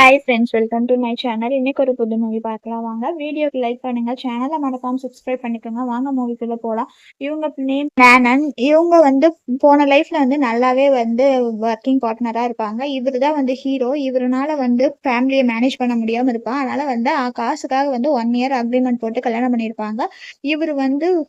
Hi friends, welcome to my channel. இன்னைக்கு ஒரு புது மூவி பார்க்கலாம் வாங்க. வீடியோக்கு லைக் பண்ணுங்க, சேனலை மறக்காம சப்ஸ்கிரைப் பண்ணிக்கோங்க. வாங்க மூவிக்குள்ள போகலாம். இவங்க நேம் நேனன். இவங்க போன லைஃப்ல நல்லாவே ஒர்க்கிங் பார்ட்னரா இருப்பாங்க. இவரு தான் ஹீரோ. இவருனால ஃபேமிலியை மேனேஜ் பண்ண முடியாம இருப்பான். அதனால காசுக்காக 1 இயர் அக்ரிமெண்ட் போட்டு கல்யாணம் பண்ணியிருப்பாங்க. இவர்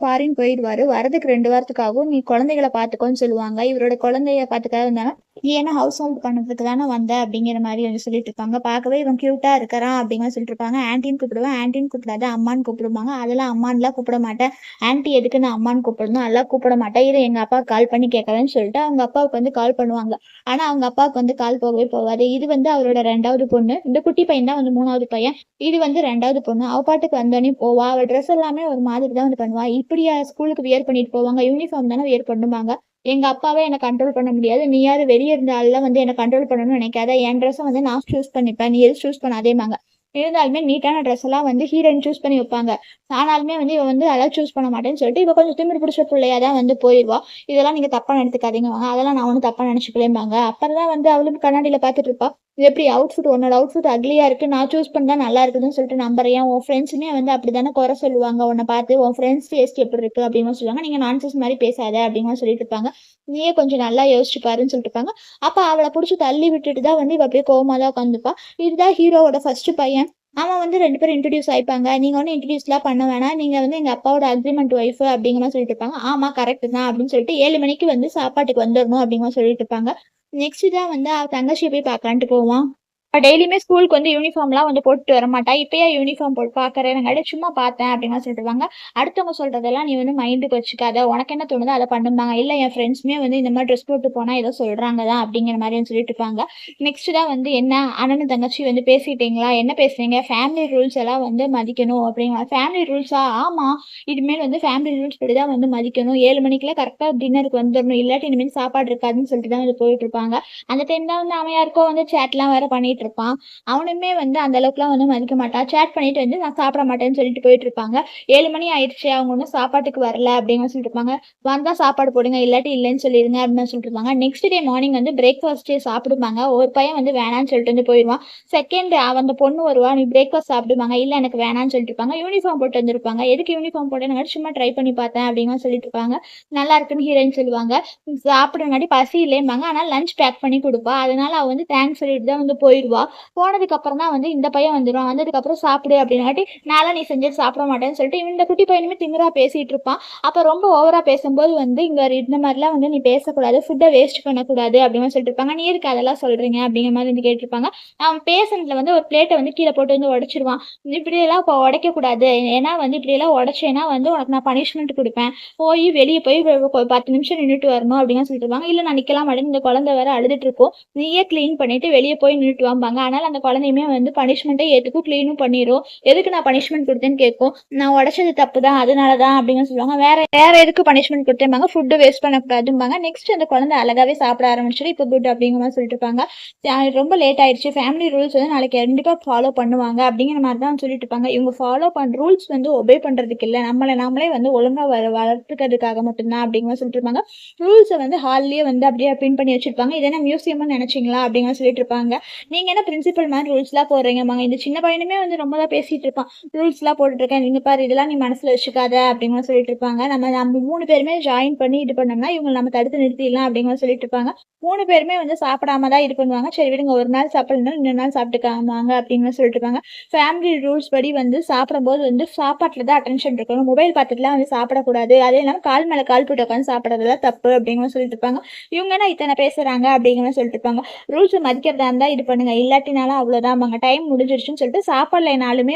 ஃபாரின் போயிடுவாரு. வரதுக்கு 2 வாரத்துக்காகவும் நீ குழந்தைகளை பார்த்துக்கோன்னு சொல்லுவாங்க. இவரோட குழந்தைய பார்த்துக்காக நீ என்ன ஹவுஸ் ஹோல்ட் பண்ணதுக்கு தானே வந்த அப்படிங்கிற மாதிரி சொல்லிட்டு இருப்பாங்க. பார்க்கவே இவன் கியூட்டா இருக்கிறான் அப்படிங்கிற சொல்லிட்டு இருப்பாங்க. ஆன்டின்னு கூப்பிடுவேன், ஆன்டின்னு கூப்பிடாத அம்மான்னு கூப்பிடுவாங்க. அதெல்லாம் அம்மான்லாம் கூப்பிட மாட்டேன், ஆன்டி எதுக்கு நான் அம்மான்னு கூப்பிடணும், அதெல்லாம் கூப்பிட மாட்டேன், இது எங்க அப்பா கால் பண்ணி கேட்கறேன்னு சொல்லிட்டு அவங்க அப்பாவுக்கு கால் பண்ணுவாங்க. ஆனா அவங்க அப்பாவுக்கு கால் போகவே போகாது. இது அவரோட 2வது பொண்ணு. இந்த குட்டி பையன் தான் 3வது பையன். இது 2வது பொண்ணு. அவ பாட்டுக்கு வந்தோடனே போவா. அவள் ட்ரெஸ் எல்லாமே ஒரு மாதிரி தான் பண்ணுவா. இப்படியா ஸ்கூலுக்கு வியர் பண்ணிட்டு போவாங்க, யூனிஃபார்ம் தானே வியர் பண்ணுவாங்க. எங்க அப்பாவே என்ன கண்ட்ரோல் பண்ண முடியாது, நீ யாரு வெளியே இருந்தாலும் என்ன கண்ட்ரோல் பண்ணணும்னு நினைக்காத, என் ட்ரெஸ்ஸை நான் சூஸ் பண்ணிப்பேன், நீ எது சூஸ் பண்ணாதேமாங்க. இருந்தாலுமே நீட்டான ட்ரெஸ் எல்லாம் ஹீரோயின் சூஸ் பண்ணி வைப்பாங்க. ஆனாலுமே இவ அதெல்லாம் சூஸ் பண்ண மாட்டேன்னு சொல்லிட்டு இவ கொஞ்சம் திமிரு பிடிச்ச பிள்ளையா தான் போயிடுவா. இதெல்லாம் நீங்க தப்பா நினைத்துக்காதீங்க, அதெல்லாம் நான் ஒன்றும் தப்பா நினைச்சுக்கலேம்பாங்க. அப்புறம் தான் அவளுக்கு கண்ணாடியில பார்த்துட்டு இருப்பா. எப்படி அவுட்ஃபிட், உன்னோட அவுட்ஃபிட் அக்லியா இருக்கு, நான் சூஸ் பண்ணா நல்லா இருக்குதுன்னு சொல்லிட்டு நம்புறேன். உன் ஃப்ரெண்ட்ஸுமே அப்படிதானே குறை சொல்லுவாங்க உன்னை பார்த்து, உன் ஃப்ரெண்ட்ஸ் டேஸ்ட் எப்படி இருக்கு அப்படின்னு சொல்லுவாங்க. நீங்க நான்சென்ஸ் மாதிரி பேசாத அப்படின்னு சொல்லிட்டு இருப்பாங்க. நீயே கொஞ்சம் நல்லா யோசிச்சு பாருன்னு சொல்லிட்டு இருப்பாங்க. அப்ப அவளை பிடிச்சி தள்ளி விட்டுட்டு தான் இவ அப்படியே கோவமா தான் உட்காந்துப்பா. இதுதான் ஹீரோவோட ஃபர்ஸ்ட் பையன். அவன் 2 பேரும் இன்ட்ரடியூஸ் ஆயிப்பாங்க. நீங்க இன்ட்ரடியூஸ்லாம் பண்ண வேணாம், நீங்க எங்க அப்பாவோட அக்ரிமெண்ட் ஒய்ஃப் அப்படிங்கிற மாதிரி சொல்லிட்டு இருப்பாங்க. ஆமா கரெக்ட் தான் அப்படின்னு சொல்லிட்டு 7 மணிக்கு சாப்பாட்டுக்கு வந்துடணும் அப்படிங்கிற சொல்லிட்டு இருப்பாங்க. நெக்ஸ்ட் தான் அவ தங்கச்சியை போய் பார்க்கலான்ட்டு போவான். டெய்லியுமே ஸ்கூலுக்கு யூனிஃபார்ம்லாம் போட்டு வர மாட்டா. இப்பயே யூனிஃபார்ம் போட்டு பார்க்கறேன், சும்மா பார்த்தேன் அப்படின்னு சொல்லிடுவாங்க. அடுத்தவங்க சொல்றதெல்லாம் நீ மைண்டுக்கு வச்சுக்காத, உனக்கு என்ன தோணுதோ அதை பண்ணுவாங்க. இல்லை என் ஃப்ரெண்ட்ஸுமே இந்த மாதிரி ட்ரெஸ் போட்டு போனா ஏதோ சொல்றாங்க தான் அப்படிங்கிற மாதிரி சொல்லிட்டு இருப்பாங்க. நெக்ஸ்ட் தான் என்ன அண்ணன் தங்கச்சி பேசிட்டீங்களா, என்ன பேசுறீங்க, ஃபேமிலி ரூல்ஸ் எல்லாம் மதிக்கணும் அப்படிங்கிற. ஃபேமிலி ரூல்ஸா? ஆமா, இனிமேல் ஃபேமிலி ரூல்ஸ் படி தான் மதிக்கணும். 7 மணிக்கெல்லாம் கரெக்டாக டின்னருக்கு வந்துடணும், இல்லாட்டி இனிமேல் சாப்பாடு இருக்காதுன்னு சொல்லிட்டு தான் போயிட்டு இருப்பாங்க. அந்த டைம் தான் அவன் யாருக்கோ சேட்லாம் வேற பண்ணிட்டு இருப்பான். அவனுமே அந்த அளவுக்குலாம் மதிக்க மாட்டான். சேட் பண்ணிட்டு நான் சாப்பிட மாட்டேன்னு சொல்லிட்டு போயிட்டு இருப்பாங்க. 7 மணி ஆயிடுச்சு, அவங்க ஒன்றும் சாப்பாட்டுக்கு வரல அப்படின்னு சொல்லிட்டு இருப்பாங்க. வந்தா சாப்பாடு போடுங்க, இல்லாட்டி இல்லைன்னு சொல்லிடுங்க அப்படின்னு சொல்லிட்டு இருப்பாங்க. நெக்ஸ்ட் டே மார்னிங் பிரேக்ஃபாஸ்டே சாப்பிடுவாங்க. ஒரு பையன் வேணான்னு சொல்லிட்டு போயிடுவான். செகண்ட் அந்த பொண்ணு வருவா, நீ பிரேக்ஃபாஸ்ட் சாப்பிடுவாங்க, இல்ல எனக்கு வேணான்னு சொல்லிட்டு இருப்பாங்க. யூனிஃபார்ம் போட்டு வந்திருப்பாங்க. எதுக்கு யூனிஃபார்ம் போட்டு, சும்மா ட்ரை பண்ணி பார்த்தேன் அப்படின்னு சொல்லிட்டு இருப்பாங்க. நல்லா இருக்குன்னு ஹீரோயின் சொல்லுவாங்க. சாப்பிடுங்காட்டி பசி இல்லைம்பாங்க. ஆனால் லஞ்ச் பேக் பண்ணி கொடுப்பா. அதனால அவ தேங்க்ஸ் சொல்லிட்டு தான் போயிடுவா. போனதுக்கு அப்புறம் தான் இந்த பையன் வந்துடுவான். வந்ததுக்கு அப்புறம் சாப்பிடு அப்படின்னாட்டி, நாளா நீ செஞ்சது சாப்பிட மாட்டேன்னு சொல்லிட்டு இந்த குட்டி பையனுமே திமிரா பேசிட்டு இருப்பான். அப்ப ரொம்ப ஓவரா பேசும்போது இங்க இந்த மாதிரிலாம் நீ பேசக்கூடாது, ஃபுட்டை வேஸ்ட் பண்ணக்கூடாது அப்படின்னு சொல்லிட்டு இருப்பாங்க. நீ இருக்கு அதெல்லாம் சொல்றீங்க அப்படிங்கிற மாதிரி கேட்டிருப்பாங்க. அவன் பேசுனதுல ஒரு பிளேட்டை கீழே போட்டு உடைச்சிருவான். இப்படி எல்லாம் இப்போ உடைக்க கூடாது, ஏன்னா இப்படி எல்லாம் உடைச்சேன்னா உனக்கு நான் பனிஷ்மெண்ட் கொடுப்பேன், போய் வெளியே போய் 10 நிமிஷம் நின்றுட்டு வரணும் அப்படின்னு சொல்லிட்டு இருப்பாங்க. இல்ல நான் நிக்கலாம் மாட்டேன், இந்த குழந்தை வேற அழுதுட்டு இருக்கும், நீயே கிளீன் பண்ணிட்டு வெளியே போய் நின்றுட்டு வாம்பாங்க. அதனால அந்த குழந்தையுமே பனிஷ்மெண்ட்டை ஏற்றுக்கும், க்ளீனும் பண்ணிடும். எதுக்கு நான் பனிஷ்மெண்ட் கொடுத்தேன்னு கேட்கும். நான் உடச்சது தப்பு தான், அதனால தான் அப்படின்னு சொல்லுவாங்க. வேற வேற எதுக்கு பனிஷ்மெண்ட் கொடுத்தேன்பாங்க. ஃபுட்டு வேஸ்ட் பண்ணக்கூடாதும்பாங்க. நெக்ஸ்ட் அந்த குழந்தை அழகாவே சாப்பிட ஆரம்பிச்சிடும். இப்போ குட் அப்படிங்கிற மாதிரி சொல்லிட்டு இருப்பாங்க. ரொம்ப லேட் ஆயிடுச்சு, ஃபேமிலி ரூல்ஸ் நாளைக்கு கண்டிப்பாக ஃபாலோ பண்ணுவாங்க அப்படிங்கிற மாதிரி தான் சொல்லிட்டு இருப்பாங்க. இவங்க ஃபாலோ பண்ண ரூல்ஸ் ஒபே பண்றதுக்கு இல்லை, நம்மளே ஒழுங்காக வளர்த்துக்கிறதுக்காக மட்டும்தான் அப்படிங்கிற சொல்லிட்டு இருப்பாங்க. ரூல்ஸை ஹால்லேயே அப்படியே பிரிண்ட் பண்ணி வச்சிருப்பாங்க. இது என்ன மியூசியம்னு நினைச்சிங்களா அப்படிங்கிற சொல்லிட்டு இருப்பாங்க. நீங்க என்ன பிரின்சிபல் மாதிரி ரூல்ஸ்லாம் போடுறீங்கம்மாங்க. இந்த சின்ன பையனுமே ரொம்ப தான் பேசிட்டு இருப்பான். ரூல்ஸ்லாம் போட்டுருக்கேன், நீங்க பாரு, இதெல்லாம் நீ மனசுல வச்சுக்காத அப்படிங்கிற சொல்லிட்டு இருப்பாங்க. நம்ம 3 பேருமே ஜாயின் பண்ணி இது பண்ணோம்னா இவங்க நம்ம தடுத்து நிறுத்திடலாம் அப்படிங்கிற சொல்லிட்டு இருப்பாங்க. 3 பேருமே சாப்பிடாம தான் இது பண்ணுவாங்க. சரி விடுங்க, ஒரு நாள் சாப்பிடணும், இன்னொரு நாள் சாப்பிட்டுக்காமாங்க அப்படின்னு சொல்லிட்டு இருப்பாங்க. ஃபேமிலி ரூல்ஸ் படி சாப்பிடும்போது சாப்பாட்டுல தான் அட்டென்ஷன் இருக்கணும், மொபைல் பார்த்துட்டுலாம் சாப்பிடக்கூடாது, அதே இல்லாமல் கால் மேல கால் போட்டு உட்காந்து சாப்பிட்றதுலாம் தப்பு அப்படிங்கிற சொல்லிட்டு இருப்பாங்க. இவங்க என்ன இத்தனை பேசுறாங்க அப்படிங்கிற சொல்லிட்டு இருப்பாங்க. ரூல்ஸ் மதிக்கிறதா இருந்தா இது பண்ணுங்க, இல்லாட்டினாலும் அவ்வளவுதான், டைம் முடிஞ்சிருச்சுன்னு சொல்லிட்டு சாப்பிடலைனாலுமே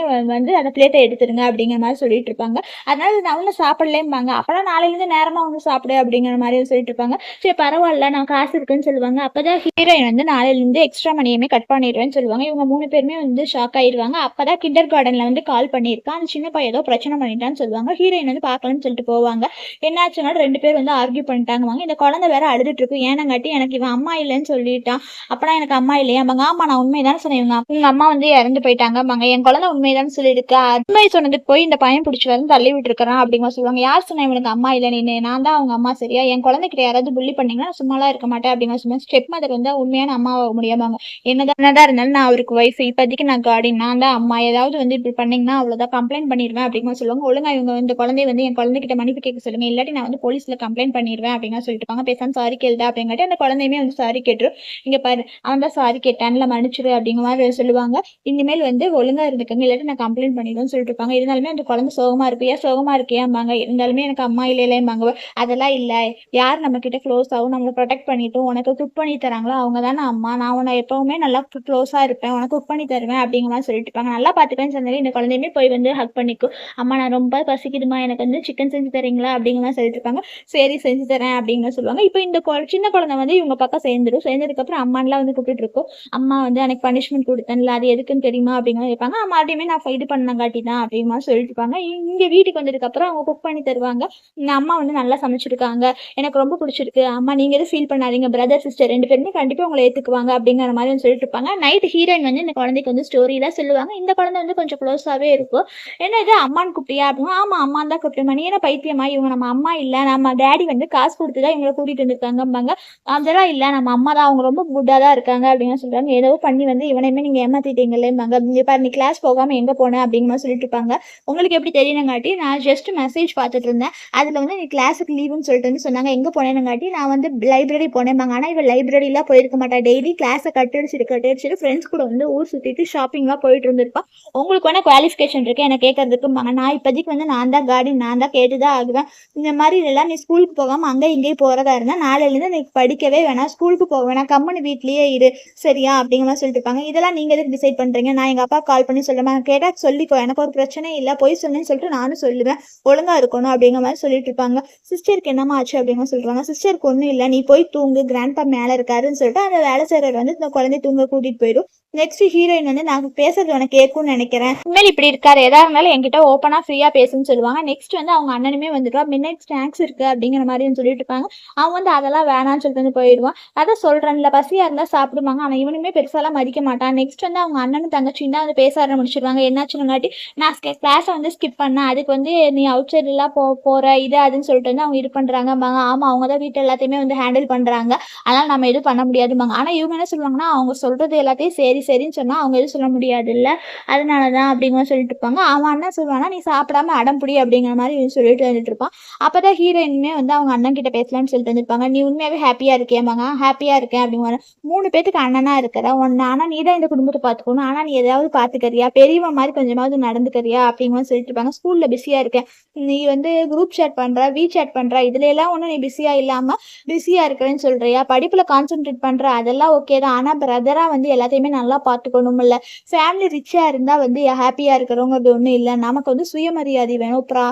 அந்த பிளேட்டை எடுத்துருங்க அப்படிங்கிற மாதிரி சொல்லிட்டு இருப்பாங்க. அதனால நான் ஒன்றும் சாப்பிடலேம்பாங்க. அப்பெல்லாம் நாளையிலேருந்து நேரமா சாப்பிடு அப்படிங்கிற மாதிரி சொல்லிட்டு இருப்பாங்க. சரி பரவாயில்ல, நான் காசு இருக்குன்னு சொல்லுவாங்க. அப்பதான் ஹீரோயின் நாளையிலேருந்து எக்ஸ்ட்ரா மணியுமே கட் பண்ணிடுவேன்னு சொல்லுவாங்க. இவங்க 3 பேருமே ஷாக் ஆயிடுவாங்க. அப்பதான் கிண்டர் கார்டன்ல கால் பண்ணியிருக்கான். அந்த சின்ன பையன் ஏதோ பிரச்சனை பண்ணிட்டான்னு சொல்லுவாங்க. ஹீரோயின் பார்க்கலன்னு சொல்லிட்டு போவாங்க. என்னாச்சுன்னா 2 பேர் ஆர்கியூ பண்ணிட்டாங்க. இந்த குழந்தை வேற அழுதுட்டு இருக்கு, ஏனங்காட்டி எனக்கு இவன் அம்மா இல்லைன்னு சொல்லிட்டான். அப்பனா எனக்கு அம்மா இல்லையா? ஆமா, நான் உண்மைதானே சொன்னேன். உங்க அம்மா வந்து இறந்து போயிட்டாங்கம்பாங்க. என் குழந்தை உண்மைதான்னு சொல்லியிருக்கு. உண்மை சொன்னதுக்கு போய் இந்த பையன் பிடிச்சி வந்து தள்ளி விட்டுருக்கான் அப்படிங்கிற சொல்லுவாங்க. யார் சொன்னா இவனுக்கு அம்மா இல்ல நீனு? நான் தான் அவங்க அம்மா சரியா? என் குழந்தைகிட்ட யாராவது புள்ளி பண்ணீங்கன்னா நான் சும்மாலாம் இருக்க மாட்டேன் அப்படிங்கிற சொல்லுவாங்க. ஸ்டெப் மதர் வந்து உண்மையான அம்மாவாக முடியாமாங்க. என்னதான் இருந்தாலும் நான் அவருக்கு ஒய்ஃப், இப்போதைக்கு நான் கார்டியன், நான் தான் அம்மா. ஏதாவது வந்து இப்படி பண்ணீங்கன்னா அவ்வளோதான், கம்ப்ளைண்ட் பண்ணிடுவேன் அப்படிங்கிற சொல்லுவாங்க. ஒழுங்கா இவங்க இந்த குழந்தைய வந்து என் குழந்தைகிட்ட மன்னிப்பு கேட்க சொல்லுங்க, இல்லாட்டி நான் வந்து போலீஸ்ல கம்ப்ளைண்ட் பண்ணிடுவேன் அப்படிங்கிற சொல்லிட்டு இருப்பாங்க. பேசாம சாரி கேளுடா அப்படிங்காட்டி அந்த குழந்தையுமே வந்து சாரி கேட்டுரும். இங்க பாரு அவன் தான் சாரி கேட்டான்ல, மன்னிச்சிரு அப்படிங்கிற மாதிரி சொல்லுவாங்க. இனிமேல் வந்து ஒழுங்கா இருந்துக்கங்க, இல்லாட்டி நான் கம்ப்ளைண்ட் பண்ணிடுவேன்னு சொல்லிட்டு இருப்பாங்க. இருந்தாலுமே அந்த குழந்தை சோகமா இருக்கு. ஏன் சோகமா இருக்கியாம்பாங்க. இருந்தாலுமே எனக்கு அம்மா இல்லையேம்பாங்க. அதெல்லாம் இல்ல, யார் நம்ம கிட்ட க்ளோஸ் ஆகும், நம்மளை ப்ரொடெக்ட் பண்ணிட்டும் உனக்கு குக் பண்ணி தராங்களோ அவங்க தானே அம்மா. நான் உன்னை எப்பவுமே நல்லா க்ளோஸா இருப்பேன், உனக்கு குக் பண்ணி தருவேன் அப்படிங்கிற மாதிரி சொல்லிட்டு இருப்பாங்க. நல்லா பார்த்துப்பேன்னு சொன்னாலே இந்த குழந்தையுமே போய் வந்து ஹக் பண்ணிக்கும். அம்மா நான் ரொம்ப பசிக்குதுமா, எனக்கு வந்து சிக்கன் செஞ்சு தரீங்களா அப்படிங்கிற மாதிரி சொல்லிட்டு இருப்பாங்க. சரி செஞ்சு தரேன் அப்படின்னு சொல்லுவாங்க. இப்போ இந்த சின்ன குழந்தை வந்து இவங்க பக்கம் சேர்ந்ததுக்கப்புறம் அம்மான்லாம் வந்து கூப்பிட்டு இருக்கும். அம்மா வந்து எனக்கு பனிஷ்மெண்ட் கொடுத்தேன்ல, அது எதுக்குன்னு தெரியுமா அப்படிங்கிற கேட்பாங்க. மறுபடியுமே நான் இது பண்ணங்காட்டி தான் அப்படிங்கிற மாதிரி சொல்லிட்டு இருப்பாங்க. இங்க வீட்டுக்கு வந்ததுக்கப்புறம் அவங்க குக் பண்ணி தருவாங்க. இந்த அம்மா வந்து நல்லா சமைச்சிருக்காங்க, எனக்கு ரொம்ப பிடிச்சிருக்கு அம்மா, நீங்க எதுவும் ஃபீல் பண்ணாதீங்க, பிரதர் சிஸ்டர் 2 பேருமே கண்டிப்பா உங்களை ஏத்துக்குவாங்க அப்படிங்கிற மாதிரி வந்து சொல்லிட்டு இருப்பாங்க. நைட் ஹீரோயின் வந்து இந்த குழந்தைக்கு வந்து ஸ்டோரிலாம் சொல்லுவாங்க. இந்த குழந்தை வந்து கொஞ்சம் க்ளோஸாவே இருக்கும். என்ன இது அம்மான்னு கூப்பிட்டியா அப்படின்னா, ஆமா அம்மான்னு தான் கூப்பிட்டேன். நீ என்ன பைத்தியமா, இவங்க நம்ம அம்மா இல்ல, நம்ம டேடி வந்து காசு கொடுத்து தான் இவங்களை கூட்டிட்டு வந்திருக்காங்கம்பாங்க. அதெல்லாம் இல்ல, நம்ம அம்மா தான், அவங்க ரொம்ப குட்டா தான் இருக்காங்க அப்படின்னு சொல்றாங்க. ஏதோ பண்ணி வந்து இவனையுமே நீங்க ஏமாத்திட்டீங்களேம்பாங்க. இங்க பாரு நீ கிளாஸ் போகாம எங்க போன அப்படிங்கிற மாதிரி சொல்லிட்டு இருப்பாங்க. உங்களுக்கு எப்படி தெரியணுங்காட்டி நான் ஜஸ்ட் மெசேஜ் பார்த்துட்டு இருந்தேன், அதுல வந்து நீ கிளாஸுக்கு லீவுன்னு சொல்லிட்டு வந்து சொன்னாங்க. எங்க போனேனுங்காட்டி நான் வந்து லைப்ரரி போனேன்பாங்க. ஆனா இவ லைப்ரரிலாம் போயிருக்க மாட்டா, டெய்லி கிளாஸை கட்டடிச்சிட்டு ஃப்ரெண்ட்ஸ் கூட வந்து ஊர் சுத்திட்டு ஷாப்பிங்லாம் போயிட்டு இருந்திருப்பா. உங்களுக்கு வேணா குவாலிஃபிகேஷன் இருக்கு என்ன கேட்கறதுக்கும்பாங்க. நான் இப்போதைக்கு வந்து நான் தான் கார்டியன், நான் தான் கேட்டுதான் ஆகுவேன். இந்த மாதிரி இதெல்லாம் நீ ஸ்கூலுக்கு போகாம அங்கே இங்கேயும் போறதா இருந்தா நாளையிலேருந்து நீ படிக்கவே வேணாம், ஸ்கூலுக்கு போக வேணாம், கம்முன்னு வீட்லயே இரு சரியா அப்படிங்கிற மாதிரி சொல்லிட்டு இருப்பாங்க. இதெல்லாம் நீங்க எதுக்கு டிசைட் பண்றீங்க? நான் எங்க அப்பா கால் பண்ணி சொல்லுவேன், கேட்டா சொல்லிக்கோ, எனக்கு ஒரு பிரச்சனை இல்லை, போய் சொன்னேன்னு சொல்லிட்டு நானும் சொல்லுவேன், ஒழுங்கா இருக்கணும் அப்படிங்கிற மாதிரி சொல்லிட்டு இருப்பாங்க. சிஸ்டருக்கு என்னமா ஆச்சு அப்படிங்கிற சொல்றாங்க. சிஸ்டருக்கு ஒன்றும் இல்லை, நீ போய் தூங்கு, கிராண்ட்பா மேலே இருக்காருன்னு சொல்லிட்டு அந்த வேலை செய்யறவர் வந்து இந்த குழந்தை தூங்க கூட்டிட்டு போயிடும். நெக்ஸ்ட் ஹீரோயின் வந்து நான் பேசுறது உனக்கு கேட்கும்னு நினைக்கிறேன், உண்மையில் இப்படி இருக்காரு, எதா இருந்தாலும் என்கிட்ட ஓப்பனா ஃப்ரீயா பேசுன்னு சொல்லுவாங்க. நெக்ஸ்ட் வந்து அவங்க அண்ணனுமே வந்துடுவா. மிட் நைட் ஸ்நாக்ஸ் இருக்கு அப்படிங்கிற மாதிரி சொல்லிட்டு இருப்பாங்க. அவன் வந்து அதெல்லாம் வேணான்னு சொல்லிட்டு வந்து போயிடுவான். அதான் சொல்றேன்ல, பசியா இருந்தா சாப்பிடுவாங்க. ஆனா இவனுமே பெருசாலாம் மதிக்க மாட்டான். நெக்ஸ்ட் வந்து அவங்க அண்ணனும் தங்கச்சியும் தான் வந்து பேச ஆரம்பிச்சிருவாங்க. என்னாச்சுங்காட்டி நான் கிளாஸை வந்து ஸ்கிப் பண்ணேன், அதுக்கு வந்து நீ அவுட் சைட் எல்லாம் போற இது அதுன்னு சொல்லிட்டு வந்து அவங்க இது பண்றாங்கம்பாங்க. ஆமா அவங்க தான் வீட்டு எல்லாத்தையுமே வந்து ஹேண்டில் பண்றாங்க, அதனால நம்ம எதுவும் பண்ண முடியாதும்பாங்க. ஆனா இவங்க என்ன சொல்லுவாங்கன்னா, அவங்க சொல்றது எல்லாத்தையும் சரி சரின்னு சொன்னா அவங்க எதுவும் சொல்ல முடியாது இல்ல, அதனாலதான் அப்படிங்கிற சொல்லிட்டு இருப்பாங்க. அவன் என்ன சொல்லுவானா, நீ சாப்பிடாம அடம்புடி அப்படிங்கிற மாதிரி சொல்லிட்டு வந்துட்டு இருப்பான். அப்பதான் ஹீரோயினுமே வந்து அவங்க அண்ணன் கிட்ட பேசலாம்னு சொல்லிட்டு வந்திருப்பாங்க. நீ உண்மையாவே ஹாப்பியா இருக்கியாம்பாங்க. ஹாப்பியா இருக்கேன் அப்படிங்கிற 3 பேத்துக்கு அண்ணனா இருக்கிற ஒன்னு, ஆனா நீ தான் இந்த குடும்பத்தை பாத்துக்கணும், ஆனா நீ ஏதாவது பாத்துக்கறியா, பெரியவன் மாதிரி கொஞ்சமாவது நடந்துக்கறியா அப்படிங்கிற சொல்லிட்டு இருப்பாங்க. ஸ்கூல்ல பிஸியா இருக்கேன், நீ வந்து குரூப் சேட் பண்ற, வீ சேட் பண்ற, இதுல எல்லாம் ஒன்றும் நீ பிஸியா இல்லாம பிஸியா இருக்கிறேன்னு சொல்றியா, படிப்புல கான்சென்ட்ரேட் பண்ற, அதெல்லாம் ஓகே தான், ஆனா பிரதரா வந்து எல்லாத்தையுமே நல்லா பார்த்துக்கணும் இல்ல, ஃபேமிலி ரிச்சா இருந்தா வந்து ஹாப்பியா இருக்கிறவங்கிறது ஒன்றும் இல்லை, நமக்கு வந்து சுயமரியாதை வேணும்.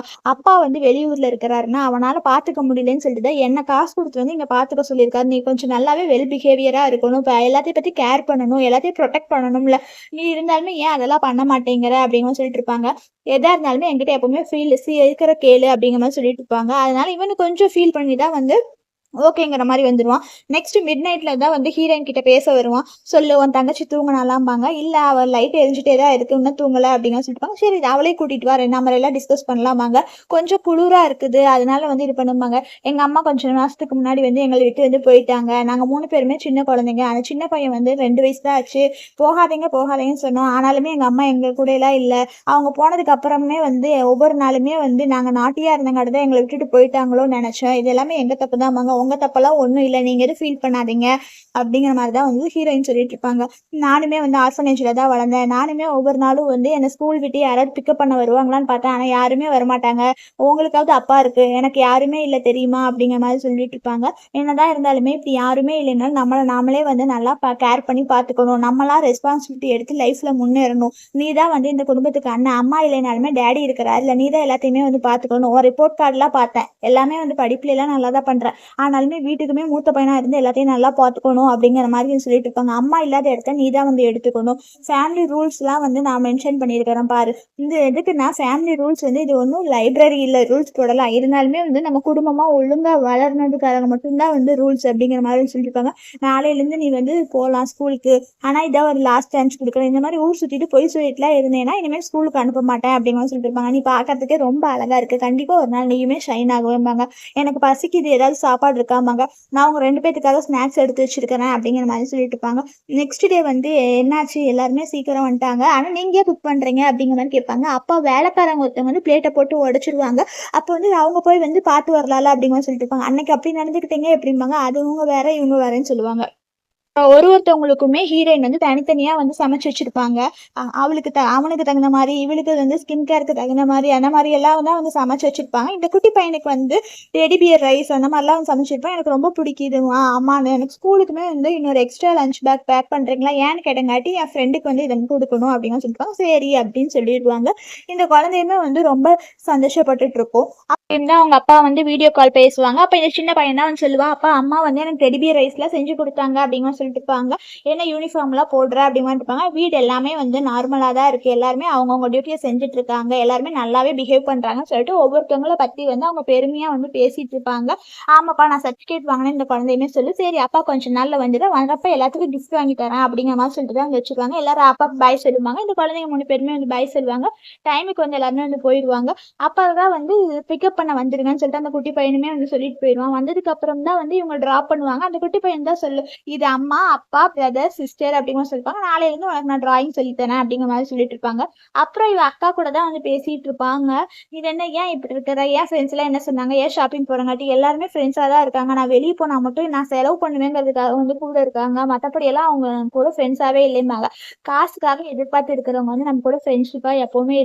அப்பா வந்து வெளியூர்ல இருக்கிறாருன்னா அவனால பார்த்துக்க முடியலன்னு சொல்லிட்டு தான் என்ன காசு கொடுத்து வந்து இங்க பார்த்துக்க சொல்லியிருக்காரு. நீ கொஞ்சம் நல்லாவே வெல் பிஹேவியரா இருக்கணும், இப்போ எல்லாத்தையும் பத்தி கேர் பண்ணணும், எல்லாத்தையும் ப்ரொடெக்ட் பண்ணணும்ல, நீ இருந்தாலுமே ஏன் அதெல்லாம் பண்ண மாட்டேங்கிற அப்படிங்கிற சொல்லிட்டு இருப்பாங்க. எதா இருந்தாலுமே என்கிட்ட எப்பவுமே இருக்கிற கேளு அப்படிங்கிற மாதிரி சொல்லிட்டு இருப்பாங்க. அதனால இவனு கொஞ்சம் ஃபீல் பண்ணி தான் வந்து ஓகேங்கிற மாதிரி வந்துடுவான். நெக்ஸ்ட் மிட் நைட்ல தான் வந்து ஹீரோயின் கிட்ட பேச வருவான். சொல்லு உன் தங்கச்சி தூங்கினாலாம்பாங்க. இல்ல அவள் லைட் எரிஞ்சுட்டே தான் இருக்கு, இன்னும் தூங்கலை அப்படின்னு சொல்லிட்டுப்பாங்க. சரி அவளே கூட்டிட்டு வா, நம்ம எல்லாம் டிஸ்கஸ் பண்ணலாமாங்க, கொஞ்சம் குளிரா இருக்குது அதனால வந்து இது பண்ணுவாங்க. எங்க அம்மா கொஞ்சம் மாசத்துக்கு முன்னாடி வந்து எங்களை விட்டு வந்து போயிட்டாங்க, நாங்க 3 பேருமே சின்ன குழந்தைங்க, அந்த சின்ன பையன் வந்து 2 வயசு தான் ஆச்சு, போகாதீங்கன்னு சொன்னோம், ஆனாலுமே எங்க அம்மா எங்க கூட எல்லாம் இல்ல, அவங்க போனதுக்கு அப்புறமே வந்து ஒவ்வொரு நாளுமே வந்து நாங்க நாட்டியா இருந்தங்காட்டி தான் எங்களை விட்டுட்டு போயிட்டாங்களோன்னு நினைச்சோம், இது எல்லாமே எங்க தப்பு தான், உங்க தப்பெல்லாம் ஒன்றும் இல்லை, நீங்க எதுவும் ஃபீல் பண்ணாதீங்க அப்படிங்கிற மாதிரி தான் வந்து ஹீரோயின் சொல்லிட்டு இருப்பாங்க. நானுமே வந்து ஆர்ஃபனேஜில் தான் வளர்ந்தேன், நானுமே ஒவ்வொரு நாளும் வந்து என்னை ஸ்கூல் விட்டு யாராவது பிக்கப் பண்ண வருவாங்களான்னு பார்த்தேன், ஆனால் யாருமே வரமாட்டாங்க, உங்களுக்காவது அப்பா இருக்கு, எனக்கு யாருமே இல்லை தெரியுமா அப்படிங்கிற மாதிரி சொல்லிட்டு இருப்பாங்க. என்னதான் இருந்தாலுமே இப்படி யாருமே இல்லைன்னாலும் நாமளே வந்து நல்லா கேர் பண்ணி பார்த்துக்கணும், நம்மளாம் ரெஸ்பான்சிபிலிட்டி எடுத்து லைஃப்ல முன்னேறணும், நீ தான் வந்து இந்த குடும்பத்துக்கு அண்ணன், அம்மா இல்லைனாலுமே டேடி இருக்கிறாரு இல்லை, நீ தான் எல்லாத்தையுமே வந்து பார்த்துக்கணும். ஒரு ரிப்போர்ட் கார்டெலாம் பார்த்தேன், எல்லாமே வந்து படிப்புல எல்லாம் நல்லா தான் பண்றேன், ஆனா ஆனாலுமே வீட்டுக்குமே மூத்த பையனா இருந்து எல்லாத்தையும் நல்லா பார்த்துக்கணும் அப்படிங்கிற மாதிரி சொல்லிட்டு இருப்பாங்க. அம்மா இல்லாத இடத்த நீ தான் வந்து எடுத்துக்கணும். ஃபேமிலி ரூல்ஸ்லாம் வந்து நான் மென்ஷன் பண்ணியிருக்கிறேன் பாரு. இந்த எதுக்குன்னா ஃபேமிலி ரூல்ஸ் வந்து இது ஒன்றும் லைப்ரரி இல்லை, ரூல்ஸ் போடலாம். இருந்தாலுமே வந்து நம்ம குடும்பமா ஒழுங்கா வளர்னதுக்காக மட்டும்தான் வந்து ரூல்ஸ் அப்படிங்கிற மாதிரி சொல்லியிருப்பாங்க. நாளையிலேருந்து நீ வந்து போகலாம் ஸ்கூலுக்கு. ஆனால் இதான் ஒரு லாஸ்ட் சான்ஸ் கொடுக்குறேன். இந்த மாதிரி ஊர் சுற்றிட்டு பொய் சொல்லிட்டுலாம் இருந்தேன்னா இனிமேல் ஸ்கூலுக்கு அனுப்ப மாட்டேன் அப்படிங்கிற மாதிரி சொல்லிட்டு இருப்பாங்க. நீ பார்க்கறதுக்கே ரொம்ப அழகா இருக்கு, கண்டிப்பா ஒரு நாள் நீயுமே ஷைன் ஆகுவேம்பாங்க. எனக்கு பசிக்குது, ஏதாவது சாப்பாடு இருக்காமாங்க. நான் உங்க 2 பேத்துக்காக ஸ்நாக்ஸ் எடுத்து வச்சிருக்கிறேன் அப்படிங்கிற மாதிரி சொல்லிட்டு இருப்பாங்க. நெக்ஸ்ட் டே வந்து என்னாச்சு, எல்லாருமே சீக்கிரம் வந்துட்டாங்க, ஆனா நீங்க ஏன் குக் பண்றீங்க அப்படிங்கிற மாதிரி கேட்பாங்க. அப்பா வேலைக்காரங்க ஒருத்தவங்க வந்து பிளேட்டை போட்டு உடைச்சிருவாங்க. அப்போ வந்து அவங்க போய் வந்து பார்த்து வரலாம்ல அப்படிங்கிற மாதிரி சொல்லிட்டு இருப்பாங்க. அன்னைக்கு அப்படி நடந்துக்கிட்டீங்க எப்படிம்பாங்க. அது இவங்க வேற இவங்க வேறன்னு சொல்லுவாங்க. ஒருத்தவங்களுக்குமே ஹீரோயின் வந்து தனித்தனியா வந்து சமைச்சு வச்சிருப்பாங்க. அவளுக்கு அவனுக்கு தகுந்த மாதிரி, இவளுக்கு வந்து ஸ்கின் கேருக்கு தகுந்த மாதிரி, அந்த மாதிரி எல்லாம் தான் வந்து சமைச்சு வச்சிருப்பாங்க. இந்த குட்டி பையனுக்கு வந்து டெடி பியர் ரைஸ் அந்த மாதிரிலாம் வந்து சமைச்சிருப்பான். எனக்கு ரொம்ப பிடிக்குதுமா அம்மானு. எனக்கு ஸ்கூலுக்குமே வந்து இன்னொரு எக்ஸ்ட்ரா லஞ்ச் பேக் பேக் பண்றீங்களா ஏன்னு கேட்டங்காட்டி என் ஃப்ரெண்டுக்கு வந்து இதை கொடுக்கணும் அப்படின்னு சொல்லியிருப்பாங்க. சரி அப்படின்னு சொல்லிடுவாங்க. இந்த குழந்தையுமே வந்து ரொம்ப சந்தோஷப்பட்டுட்டு இருக்கும். அப்படின்னு அவங்க அப்பா வந்து வீடியோ கால் பேசுவாங்க. அப்போ இந்த சின்ன பையன் தான் வந்து சொல்லுவா, அப்பா அம்மா வந்து எனக்கு டெடி பியர் ரைஸ்லாம் செஞ்சு கொடுத்தாங்க அப்படிங்கிற சொல்லிட்டு இருப்பாங்க. என்ன யூனிஃபார்ம்லாம் போடுற அப்படிங்கிற இருப்பாங்க. வீடு எல்லாமே வந்து நார்மலாக தான் இருக்குது, எல்லாருமே அவங்கவுங்க டியூட்டியை செஞ்சுட்டு இருக்காங்க, எல்லாருமே நல்லாவே பிஹேவ் பண்ணுறாங்கன்னு சொல்லிட்டு ஒவ்வொருத்தவங்கள பற்றி வந்து அவங்க பெருமையாக வந்து பேசிட்டு இருப்பாங்க. ஆமாப்பா நான் சர்டிஃபிகேட் வாங்கினேன் இந்த குழந்தையுமே சொல்லி, சரி அப்பா கொஞ்சம் நாளில் வந்துட்டு வந்தப்ப எல்லாத்துக்கும் கிஃப்ட் வாங்கி தரேன் அப்படிங்கிற மாதிரி சொல்லிட்டு தான் வந்து வச்சுருவாங்க. எல்லாரும் அப்பா பாய் சொல்லுவாங்க. இந்த குழந்தைங்க 3 பேருமே வந்து பாய் சொல்லுவாங்க. டைமுக்கு வந்து எல்லாருமே வந்து போயிடுவாங்க. அப்பா தான் வந்து பிக்கப் பண்ண வந்துருங்கன்னு சொல்லிட்டு அந்த குட்டி பையனுமே வந்து சொல்லிட்டு போயிடுவான். வந்ததுக்கு அப்புறம் தான் வந்து இவங்க ட்ராப் பண்ணுவாங்க. அந்த குட்டி பையன் தான் சொல்லு, இது அம்மா அப்பா பிரதர் சிஸ்டர் அப்படிங்கிற சொல்லிருப்பாங்க. நாளையிலேருந்து உனக்கு நான் டிராயிங் சொல்லித்தரேன் அப்படிங்கிற மாதிரி சொல்லிட்டு இருப்பாங்க. அப்புறம் இவ அக்கா கூட தான் வந்து பேசிட்டு இருப்பாங்க. இது என்ன ஏன் இப்படி இருக்கிற, ஏன் ஃப்ரெண்ட்ஸ் எல்லாம் என்ன சொன்னாங்க, ஏன் ஷாப்பிங் போறங்காட்டி எல்லாருமே ஃப்ரெண்ட்ஸாக தான் இருக்காங்க, நான் வெளியே போனா மட்டும் நான் செலவு பண்ணுவேங்கிறதுக்காக வந்து கூட இருக்காங்க, மற்றபடி எல்லாம் அவங்க கூட ஃப்ரெண்ட்ஸாவே இல்லைம்பாங்க. காசுக்காக எதிர்பார்த்து இருக்கிறவங்க வந்து நம்ம கூட ஃப்ரெண்ட்ஷிப்பா எப்பவுமே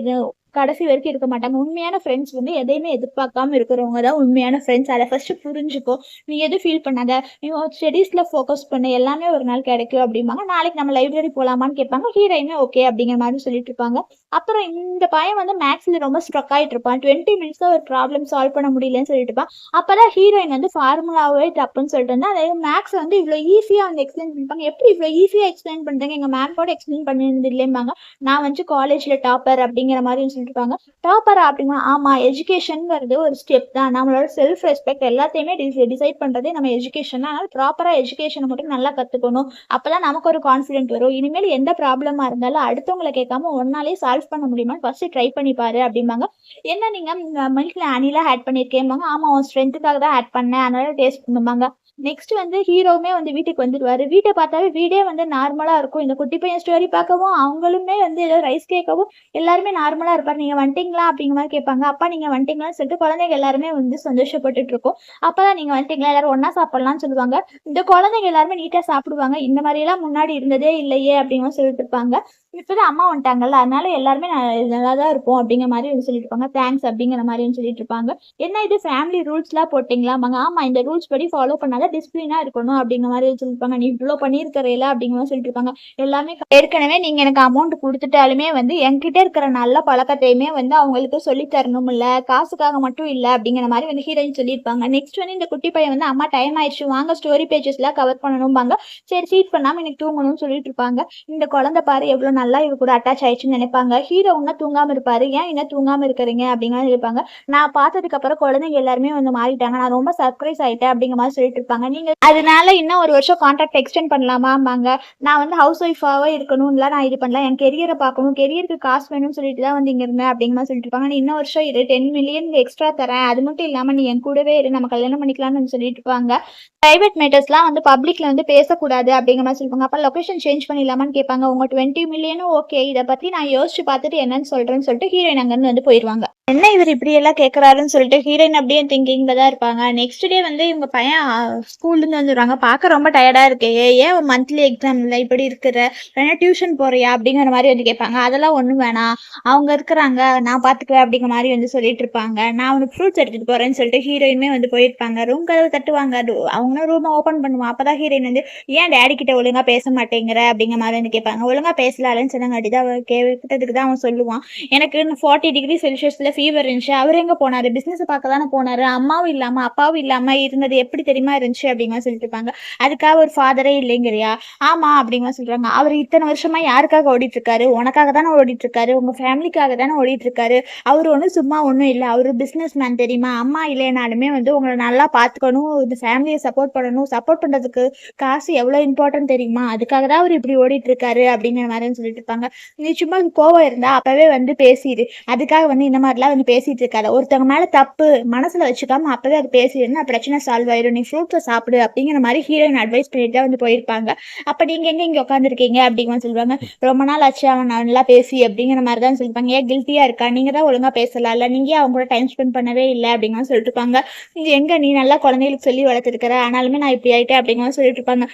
கடைசி வரைக்கும் இருக்க மாட்டாங்க. உண்மையான ஃப்ரெண்ட்ஸ் வந்து எதையுமே எதிர்பார்க்காம இருக்கிறவங்க தான் உண்மையான ஃப்ரெண்ட்ஸ். அதை ஃபர்ஸ்ட் புரிஞ்சுக்கோ. நீ எதுவும் ஃபீல் பண்ணாத, நீ ஸ்டடீஸ்ல ஃபோக்கஸ் பண்ணு, எல்லாமே ஒரு நாள் கிடைக்கும் அப்படிம்பாங்க. நாளைக்கு நம்ம லைப்ரரி போலாமான்னு கேட்பாங்க. ஹீரோயினுமே ஓகே அப்படிங்கிற மாதிரி சொல்லிட்டு இருப்பாங்க. அப்புறம் இந்த பையன் வந்து மேக்ஸ்ல ரொம்ப ஸ்ட்ரக் ஆகிட்டு இருப்பான். 20 மினிட்ஸ் தான் ஒரு ப்ராப்ளம் சால்வ் பண்ண முடியலன்னு சொல்லிட்டு இருப்பான். அப்பதான் ஹீரோயின் வந்து ஃபார்முலாவே தப்புன்னு சொல்லிட்டு இருந்தா, அதாவது மேக்ஸ் வந்து இவ்வளோ ஈஸியா வந்து எக்ஸ்பிளைன் பண்ணிப்பாங்க, எப்படி இவ்வளோ ஈஸியா எக்ஸ்பிளைன் பண்றீங்க, எங்க மேம் கூட எக்ஸ்பிளைன் பண்ணிருந்தது இல்லைம்பாங்க. நான் வந்து காலேஜ்ல டாப்பர் அப்படிங்கிற மாதிரி சொல்லிருப்பாங்க. டாப்பரா அப்படின்னா ஆமா, எஜுகேஷன்ங்கிறது ஒரு ஸ்டெப் தான். நம்மளோட செல்ஃப் ரெஸ்பெக்ட் எல்லாத்தையுமே டிசைட் பண்றதே நம்ம எஜுகேஷன் தான். அதனால ப்ராப்பரா எஜுகேஷனை மட்டும் நல்லா கத்துக்கணும். அப்பதான் நமக்கு ஒரு கான்ஃபிடென்ட் வரும். இனிமேல் எந்த ப்ராப்ளமா இருந்தாலும் அடுத்தவங்களை கேட்காம ஒன்னாலே சால்வ் பண்ண முடியுமா ஃபர்ஸ்ட் ட்ரை பண்ணி பாரு அப்படிம்பாங்க. என்ன நீங்க மில்க்ல அனிலா ஆட் பண்ணிருக்கேன்பாங்க. ஆமா உன் ஸ்ட்ரென்த்துக்காக தான் ஆட் பண்ணேன், அதனால டேஸ்ட் பண்ணுவாங்க. நெக்ஸ்ட் வந்து ஹீரோவுமே வந்து வீட்டுக்கு வந்துடுவாரு. வீட்டை பார்த்தாவே வீடே வந்து நார்மலா இருக்கும். இந்த குட்டி பையன் ஸ்டோரி பார்க்கவும் அவங்களுமே வந்து ஏதோ ரைஸ் கேட்கவும் எல்லாருமே நார்மலா இருப்பாரு. நீங்க வந்துட்டீங்களா அப்படிங்கிற மாதிரி கேட்பாங்க. அப்பா நீங்க வந்துட்டீங்களான்னு சொல்லிட்டு குழந்தைங்க எல்லாருமே வந்து சந்தோஷப்பட்டுட்டு இருக்கும். அப்பதான் நீங்க வந்துட்டீங்களா, எல்லாரும் ஒன்னா சாப்பிடலாம்னு சொல்லுவாங்க. இந்த குழந்தைங்க எல்லாருமே நீட்டா சாப்பிடுவாங்க. இந்த மாதிரி எல்லாம் முன்னாடி இருந்ததே இல்லையே அப்படிங்கிற சொல்லிட்டு இருப்பாங்க. இப்பதான் அம்மா வந்துட்டாங்கல்ல, அதனால எல்லாருமே நல்லா தான் இருப்போம் அப்படிங்கிற மாதிரி வந்து சொல்லிட்டு இருப்பாங்க. தேங்க்ஸ் அப்படிங்கிற மாதிரி சொல்லிட்டு இருப்பாங்க. என்ன இது ஃபேமிலி ரூல்ஸ்லாம் போட்டிங்களாம்பாங்க. ஆமா இந்த ரூல்ஸ் படி ஃபாலோ பண்ணாதான் டிசிப்ளினா இருக்கணும் அப்படிங்கிற மாதிரி சொல்லியிருப்பாங்க. நீ இவ்வளோ பண்ணியிருக்கிறீல அப்படிங்கிற மாதிரி சொல்லிட்டு இருப்பாங்க. எல்லாமே ஏற்கனவே நீங்க எனக்கு அமௌண்ட் கொடுத்துட்டாலுமே வந்து என்கிட்ட இருக்கிற நல்ல பழக்கத்தையுமே வந்து அவங்களுக்கு சொல்லி தரணும் இல்ல, காசுக்காக மட்டும் இல்ல அப்படிங்கிற மாதிரி வந்து ஹீரோயின் சொல்லியிருப்பாங்க. நெக்ஸ்ட் வந்து இந்த குட்டி பையன் வந்து அம்மா டைம் ஆயிடுச்சு வாங்க ஸ்டோரி பேஜஸ் எல்லாம் கவர் பண்ணணும்பாங்க. சரி சீட் பண்ணாம எனக்கு தூங்கணும்னு சொல்லிட்டு இருப்பாங்க. இந்த குழந்தை பாரு எவ்வளவு நல்லா இவ கூட அட்டாச் ஆயிடுச்சுன்னு நினைப்பாங்க. ஹீரோ இன்னும் தூங்காம இருப்பாரு. ஏன் இன்னும் தூங்காம இருக்கிறீங்க அப்படிங்கிற இருப்பாங்க. நான் பார்த்ததுக்கு அப்புறம் குழந்தைங்க எல்லாருமே வந்து மாறிட்டாங்க, நான் ரொம்ப சர்ப்ரைஸ் ஆயிட்டேன் அப்படிங்கிற மாதிரி சொல்லிட்டு இருப்பாங்க. நீங்க அதனால இன்னும் ஒரு வருஷம் கான்ட்ராக்ட் எக்ஸ்டெண்ட் பண்ணலாமாம்பாங்க. நான் வந்து ஹவுஸ் ஒய்ஃபாவே இருக்கணும்ல, நான் இது பண்ணல, என் கெரியரை பார்க்கணும், கெரியருக்கு காசு வேணும்னு சொல்லிட்டு தான் வந்து இங்க இருந்தேன் அப்படிங்கிற மாதிரி சொல்லிட்டு இருப்பாங்க. நீ இன்னும் வருஷம் இரு, 10 மில்லியன் எக்ஸ்ட்ரா தரேன், அது மட்டும் இல்லாம நீ என் கூடவே இரு, நம்ம கல்யாணம் பண்ணிக்கலாம்னு சொல்லிட்டு இருப்பாங்க. பிரைவேட் மேட்டர்ஸ்லாம் வந்து பப்ளிக்ல வந்து பேசக்கூடாது அப்படிங்கிற மாதிரி சொல்லுவாங்க. அப்போ லொகேஷன் சேஞ்ச் பண்ணிடலாமான்னு கேட்பாங்க. உங்க 20 மில்லியனும் ஓகே, இதை பத்தி நான் யோசிச்சு பார்த்துட்டு என்னன்னு சொல்றேன்னு சொல்லிட்டு ஹீரோயின் அங்கேருந்து வந்து போயிடுவாங்க. என்ன இவர் இப்படி எல்லாம் கேட்கறாருன்னு சொல்லிட்டு ஹீரோயின் அப்படியே திங்கிங்ல தான் இருப்பாங்க. நெக்ஸ்ட் டே வந்து இவங்க பையன் ஸ்கூல்ல இருந்து வந்துடுவாங்க. பார்க்க ரொம்ப டயர்டா இருக்கு, ஏன் மந்த்லி எக்ஸாம்ல இப்படி இருக்கிற, வேணா டியூஷன் போறியா அப்படிங்கிற மாதிரி வந்து கேட்பாங்க. அதெல்லாம் ஒண்ணும் வேணாம், அவங்க இருக்கிறாங்க நான் பாத்துக்குவேன் அப்படிங்கிற மாதிரி வந்து சொல்லிட்டு இருப்பாங்க. நான் உனக்கு ஃப்ரூட்ஸ் எடுத்துட்டு போறேன்னு சொல்லிட்டு ஹீரோயினுமே வந்து போயிருப்பாங்க. ரூம் கதவு தட்டுவாங்க. அவங்க ரூமை ஓப்பன் பண்ணுவான். அப்பதான் ஹீரோயின் வந்து ஏன் டேடி கிட்ட ஒழுங்கா பேச மாட்டேங்கிற அப்படிங்கிற மாதிரி வந்து கேட்பாங்க. ஒழுங்கா பேசலாம்னு சொன்னாங்க. அப்படிதான் கேட்டதுக்கு தான் அவன் சொல்லுவான், எனக்கு 40 டிகிரி செல்சியஸ்ல ஃபீவர் இருந்துச்சு. அவரு எங்க போனாரு? பிசினஸ் பார்க்க தானே போனாரு. அம்மாவும் இல்லாம, அப்பாவும் இல்லாம இருந்தது எப்படி தெரியுமா இருந்துச்சு? அப்படிங்கிற மாரி சொல்லிட்டு இருப்பாங்க. அதுக்காக ஒரு ஃபாதரே இல்லைங்கிறியா? ஆமா அப்படிங்கிற மாரி சொல்றாங்க. அவரு இத்தன வருஷமா யாருக்காக ஓடிட்டு இருக்காரு? உனக்காக தானே ஓடிட்டு இருக்காரு. உங்க ஃபேமிலிக்காக தானே ஓடிட்டு இருக்காரு. அவரு ஒண்ணும் சும்மா ஒண்ணும் இல்ல. அவரு பிசினஸ் மேன் தெரியுமா? அம்மா இல்லைனாலுமே வந்து உங்கள நல்லா பார்த்துக்கணும். இந்த ஃபேமிலிய சப்போர்ட் பண்ணணும். சப்போர்ட் பண்றதுக்கு காசு எவ்வளோ இம்பார்ட்டன்ட் தெரியுமா? அதுக்காக தான் அவரு இப்படி ஓடிட்டு இருக்காரு அப்படிங்கிற மாரின்னு சொல்லிட்டு இருப்பாங்க. நீ சும்மா கோவம் இருந்தா அப்பவே வந்து பேசிரு. அதுக்காக வந்து இந்த மாதிரிலாம் வந்து பேசிட்டு இருக்காத. ஒருத்தவங்க மேல தப்பு மனசுல வச்சுக்காம அப்பவே அது பேசிடுன்னா பிரச்சனை சால்வ் ஆயிடும். நீ ஃப்ரூட்ஸை சாப்பிடு அப்படிங்கிற மாதிரி ஹீரோயின் அட்வைஸ் பண்ணிட்டு தான் வந்து போயிருப்பாங்க. அப்ப நீங்க எங்க இங்க உட்காந்துருக்கீங்க அப்படிங்கிற சொல்லுவாங்க. ரொம்ப நாள் ஆச்சு அவன் நல்லா பேசி அப்படிங்கிற மாதிரி தான் சொல்லிருப்பாங்க. ஏன் கில்ட்டியா இருக்கா? நீங்க தான் ஒழுங்கா பேசலாம் இல்ல, நீங்க அவங்க கூட டைம் ஸ்பெண்ட் பண்ணவே இல்லை அப்படிங்கிற சொல்லிட்டு இருப்பாங்க. நீங்க எங்க நீ நல்லா குழந்தைகளுக்கு சொல்லி வளர்த்துருக்கிற, ஆனாலுமே நான் இப்படி ஆயிட்டேன் அப்படிங்கிற சொல்லிட்டு இருப்பாங்க.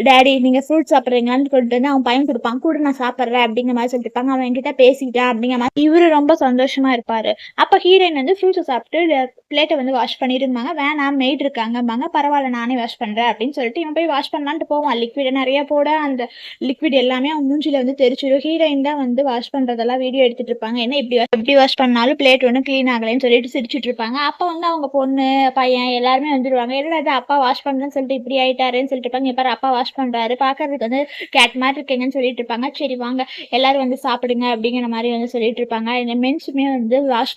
டேடி நீங்க ஃப்ரூட் சாப்பிட்றீங்களான்னு கொண்டு வந்து அவன் பையன் கொடுப்பான். கூட நான் சாப்பிட்றேன் அப்படிங்கிற மாதிரி சொல்லிட்டு இருப்பாங்க. அவன் என்கிட்ட பேசிட்டான் அப்படிங்கிற மாதிரி இவரு ரொம்ப சந்தோஷமா இருப்பாரு. அப்ப ஹீரோயின் வந்து ஃப்ரூட்ஸை சாப்பிட்டு பிளேட்டை வந்து வாஷ் பண்ணிருந்தாங்க. வேணாம் மெய்ட் இருக்காங்கம்பாங்க. பரவாயில்ல நானே வாஷ் பண்றேன் அப்படின்னு சொல்லிட்டு இவன் போய் வாஷ் பண்ணலான்ட்டு போவான். லிக்விட் நிறைய போட அந்த லிக்விட் எல்லாமே அவன் மூஞ்சில வந்து தெரிச்சிடும். ஹீரோயின் தான் வந்து வாஷ் பண்றதெல்லாம் வீடியோ எடுத்துட்டு இருப்பாங்க. என்ன இப்படி வாஷ் பண்ணாலும் பிளேட் ஒன்றும் கிளீன் ஆகலைன்னு சொல்லிட்டு சிரிச்சுட்டு இருப்பாங்க. அப்ப வந்து அவங்க பொண்ணு பையன் எல்லாருமே வந்துருவாங்க. என்னடா அப்பா வாஷ் பண்றேன்னு சொல்லிட்டு இப்படி ஆயிட்டாருன்னு சொல்லிட்டு இருப்பாங்க. பாரு அப்பா வாஷ் பண்றாரு, பாக்குறதுக்கு வந்து கேட் மாதிரி இருக்கீங்கன்னு சொல்லிட்டு இருப்பாங்க. சரி வாங்க எல்லாரும் வந்து சாப்பிடுங்க அப்படிங்கிற மாதிரி வந்து சொல்லிட்டு இருப்பாங்க. இந்த மென்ஸுமே வந்து வாஷ்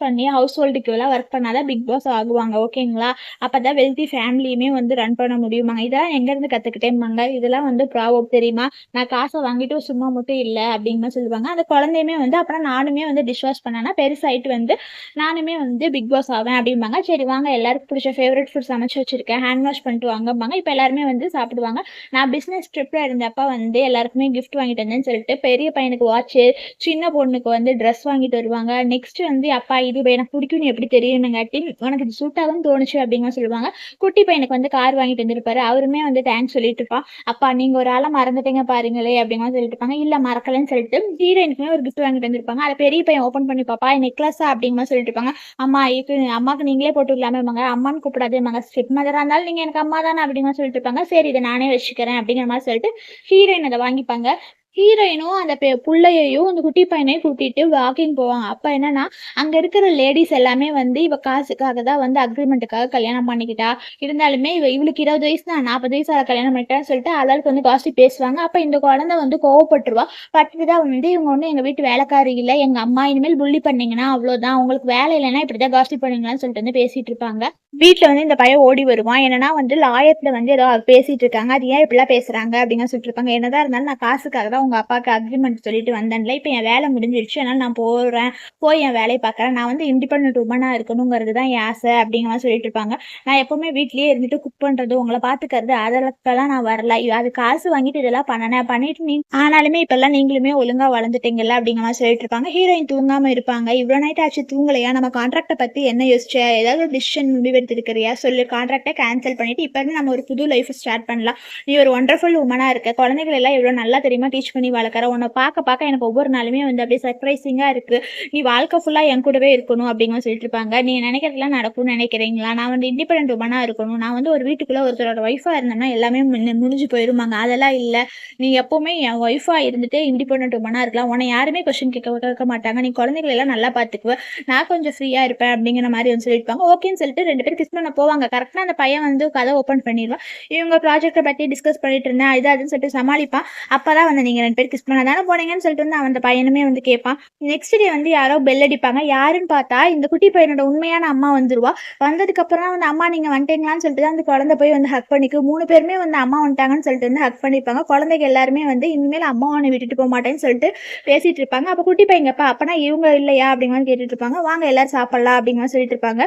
பண்ணி ஹவுஸ் ஹோல்டுக்கு எல்லாம் ஒர்க் பண்ணாதான் பிக் பாஸ் ஆகுவாங்க. ஓகேங்களா? அப்பதான் வெல்தி ஃபேமிலியுமே வந்து ரன் பண்ண முடியுமாங்க. இதெல்லாம் எங்க இருந்து கத்துக்கிட்டேன்பாங்க. இதெல்லாம் வந்து ப்ராவப் தெரியுமா? நான் காசை வாங்கிட்டு சும்மா மட்டும் இல்ல அப்படிங்கிற சொல்லுவாங்க. அந்த குழந்தையுமே வந்து அப்புறம் நானுமே வந்து டிஷ் வாஷ் பண்ணேன்னா பெருசாயிட்டு வந்து நானுமே வந்து பிக் பாஸ் ஆவேன் அப்படிம்பாங்க. சரி வாங்க எல்லாருக்கும் பிடிச்ச ஃபேவரட் ஃபுட் சமைச்சு வச்சிருக்கேன், ஹேண்ட் வாஷ் பண்ணிட்டு வாங்கம்பாங்க. இப்போ எல்லாருமே வந்து சாப்பிடுவாங்க. நான் பிஸ்னஸ் ட்ரிப்ல இருந்தப்ப வந்து எல்லாருக்குமே கிஃப்ட் வாங்கிட்டு வந்தேன்னு சொல்லிட்டு பெரிய பையனுக்கு வாட்சு, சின்ன பொண்ணுக்கு வந்து ட்ரெஸ் வாங்கிட்டு வருவாங்க. நெக்ஸ்ட் வந்து அப்பா இது எனக்கு பிடிக்கும்னு எப்படி தெரியும்னுங்காட்டி உனக்கு இது சூட் ஆகும்னு தோணுச்சு அப்படிங்கிற சொல்லுவாங்க. குட்டி பையனுக்கு வந்து கார் வாங்கிட்டு வந்திருப்பாரு. அவருமே வந்து தேங்க்ஸ் சொல்லிட்டு இருப்பான். அப்பா நீங்க ஒரு ஆளை மறந்துட்டீங்க பாருங்களே அப்படிங்கிற சொல்லிட்டு இருப்பாங்க. இல்ல மறக்கலன்னு சொல்லிட்டு ஹீரோயினுக்குமே ஒரு கிஃப்ட் வாங்கிட்டு வந்திருப்பாங்க. அதை பெரிய பையன் ஓப்பன் பண்ணி பாப்பா நெக்லஸா அப்படிங்கிற சொல்லிட்டு இருப்பாங்க. அம்மா இது அம்மாக்கு நீங்களே போட்டு விடலாமேம்பாங்க. அம்மான்னு கூப்பிடாதேம்பாங்க. ஸ்டெப் மதரா இருந்தாலும் நீங்க எனக்கு அம்மா தானே அப்படிங்கிற சொல்லிட்டு இருப்பாங்க. சரி இதை நானே வச்சுக்கிறேன் அப்படிங்கிற மாதிரி சொல்லிட்டு ஹீரோயின் அதை வாங்கிப்பாங்க. ஹீரோயினும் அந்த புள்ளையையும் அந்த குட்டி பையனையும் கூட்டிட்டு வாக்கிங் போவாங்க. அப்ப என்னன்னா அங்க இருக்கிற லேடிஸ் எல்லாமே வந்து இவ காசுக்காக தான் வந்து அக்ரிமெண்ட்டுக்காக கல்யாணம் பண்ணிக்கிட்டா. இருந்தாலுமே இவளுக்கு 20 வயசு தான், 40 வயசு கல்யாணம் பண்ணிட்டான்னு சொல்லிட்டு ஆளாளுக்கு வந்து காசு பேசுவாங்க. அப்ப இந்த குழந்தை வந்து கோவப்பட்டுருவா. பட்டுதான் வந்து இவங்க ஒண்ணு எங்க வீட்டு வேலைக்காரி இல்ல, எங்க அம்மா இனிமேல் புள்ளி பண்ணீங்கன்னா அவ்வளவுதான், உங்களுக்கு வேலை இல்லைன்னா இப்படிதான் காஸ்ட் பண்ணுவீங்களான்னு சொல்லிட்டு வந்து பேசிட்டு இருப்பாங்க. வீட்டுல வந்து இந்த பையன் ஓடி வருவான். என்னன்னா வந்து லாயர்ல வந்து ஏதோ பேசிட்டு இருக்காங்க. அது ஏன் இப்படிலாம் பேசுறாங்க அப்படின்னு சொல்லிட்டு இருப்பாங்க. என்னதான் இருந்தாலும் நான் காசுக்காக தான் உங்க அப்பாவுக்கு அக்ரிமெண்ட் சொல்லிட்டு வந்தேன்ல, இப்ப என் வேலை முடிஞ்சிருச்சு, அதனால நான் போறேன், போய் என் வேலையை பார்க்கறேன், நான் வந்து இண்டிபெண்டன்ட் உமனா இருக்கணுங்கிறது தான் என் ஆசை அப்படிங்கிற மாதிரி சொல்லிட்டு இருப்பாங்க. நான் எப்பவுமே வீட்லயே இருந்துட்டு குக் பண்றது உங்களை பாத்துக்கிறது அதற்கெல்லாம் நான் வரல, அது காசு வாங்கிட்டு இதெல்லாம் பண்ணிட்டு நீ ஆனாலுமே இப்பெல்லாம் நீங்களுமே ஒழுங்கா வளர்ந்துட்டீங்கல்ல அப்படிங்கிற மாதிரி சொல்லிட்டு இருப்பாங்க. ஹீரோயின் தூங்காம இருப்பாங்க. இவ்வளவு நைட் ஆச்சு தூங்கலையா, நம்ம கான்ட்ராக்டை பத்தி என்ன யோசிச்ச, ஏதாவது டிசிஷன் முடிவெடுத்திருக்கிறியா சொல்லு, கான்ட்ராக்டை கேன்சல் பண்ணிட்டு இப்ப இருந்து நம்ம ஒரு புது லைஃப் ஸ்டார்ட் பண்ணலாம், நீ ஒரு ஒண்டர்ஃபுல் உமனா இருக்க, குழந்தைகள் எல்லாம் எவ்வளவு நல்லா தெரியுமா டீச் பண்ணி வளர்க்குற, உன்னை பார்க்க எனக்கு ஒவ்வொரு நாளுமே வந்து அப்படியே சர்ப்ரைசிங்கா இருக்கு, நீ வாழ்க்கை ஃபுல்லா என் கூடவே இருக்கணும் அப்படிங்கிற சொல்லிட்டு இருப்பாங்க. நீங்க நினைக்கிறதுலாம் நடக்கும்னு நினைக்கிறீங்களா? நான் வந்து இண்டிபெண்டன்ட் உமனா இருக்கணும், நான் வந்து ஒரு வீட்டுக்குள்ள ஒருத்தரோட ஒய்ஃபா இருந்தேன்னா எல்லாமே முடிஞ்சு போயிருமாங்க. அதெல்லாம் இல்ல, நீ எப்பவுமே என் ஒய்ஃபா இருந்துட்டு இண்டிபெண்டன்ட் உமனா இருக்கலாம், உன்னை யாருமே கொஸ்டின் கேட்க மாட்டாங்க, நீ குழந்தைகள் எல்லாம் நல்லா பார்த்துக்குவ, நான் கொஞ்சம் ஃப்ரீயா இருப்பேன் அப்படிங்கிற மாதிரி வந்து சொல்லியிருப்பாங்க. ஓகேன்னு சொல்லிட்டு 2 பேரும் கிஸ் பண்ண போவாங்க. கரெக்டா அந்த பையன் வந்து கதை ஓப்பன் பண்ணிடுவான். இவங்க ப்ராஜெக்டை பத்தி டிஸ்கஸ் பண்ணிட்டு இருந்தேன் இது அதுன்னு சொல்லிட்டு சமாளிப்பான். அப்பதான் வந்து நீங்க 2 பேரும் கிஸ் பண்ண தானே போனீங்கன்னு சொல்லிட்டு வந்து அந்த பையனுமே வந்து கேட்பான். நெக்ஸ்ட் டே வந்து யாரோ பெல் அடிப்பாங்க. யாருன்னு பார்த்தா இந்த குட்டி பையனோட உண்மையான அம்மா வந்துருவா. வந்ததுக்கு அப்புறம் வந்து அம்மா நீங்க வந்துட்டீங்களான்னு சொல்லிட்டு தான் அந்த குழந்தை போய் வந்து ஹக் பண்ணிக்கு 3 பேருமே வந்து அம்மா வந்துட்டாங்கன்னு சொல்லிட்டு வந்து ஹக் பண்ணிப்பாங்க. குழந்தைங்க எல்லாருமே வந்து இனிமேல் அம்மாவை விட்டுட்டு போக மாட்டேன்னு சொல்லிட்டு பேசிட்டு இருப்பாங்க. அப்ப குட்டி பையங்கப்பா அப்பனா இவங்க இல்லையா அப்படிங்கிற கேட்டுட்டு இருப்பாங்க. வாங்க எல்லாரும் சாப்பிடலாம் அப்படிங்கிற சொல்லிட்டு இருப்பாங்க.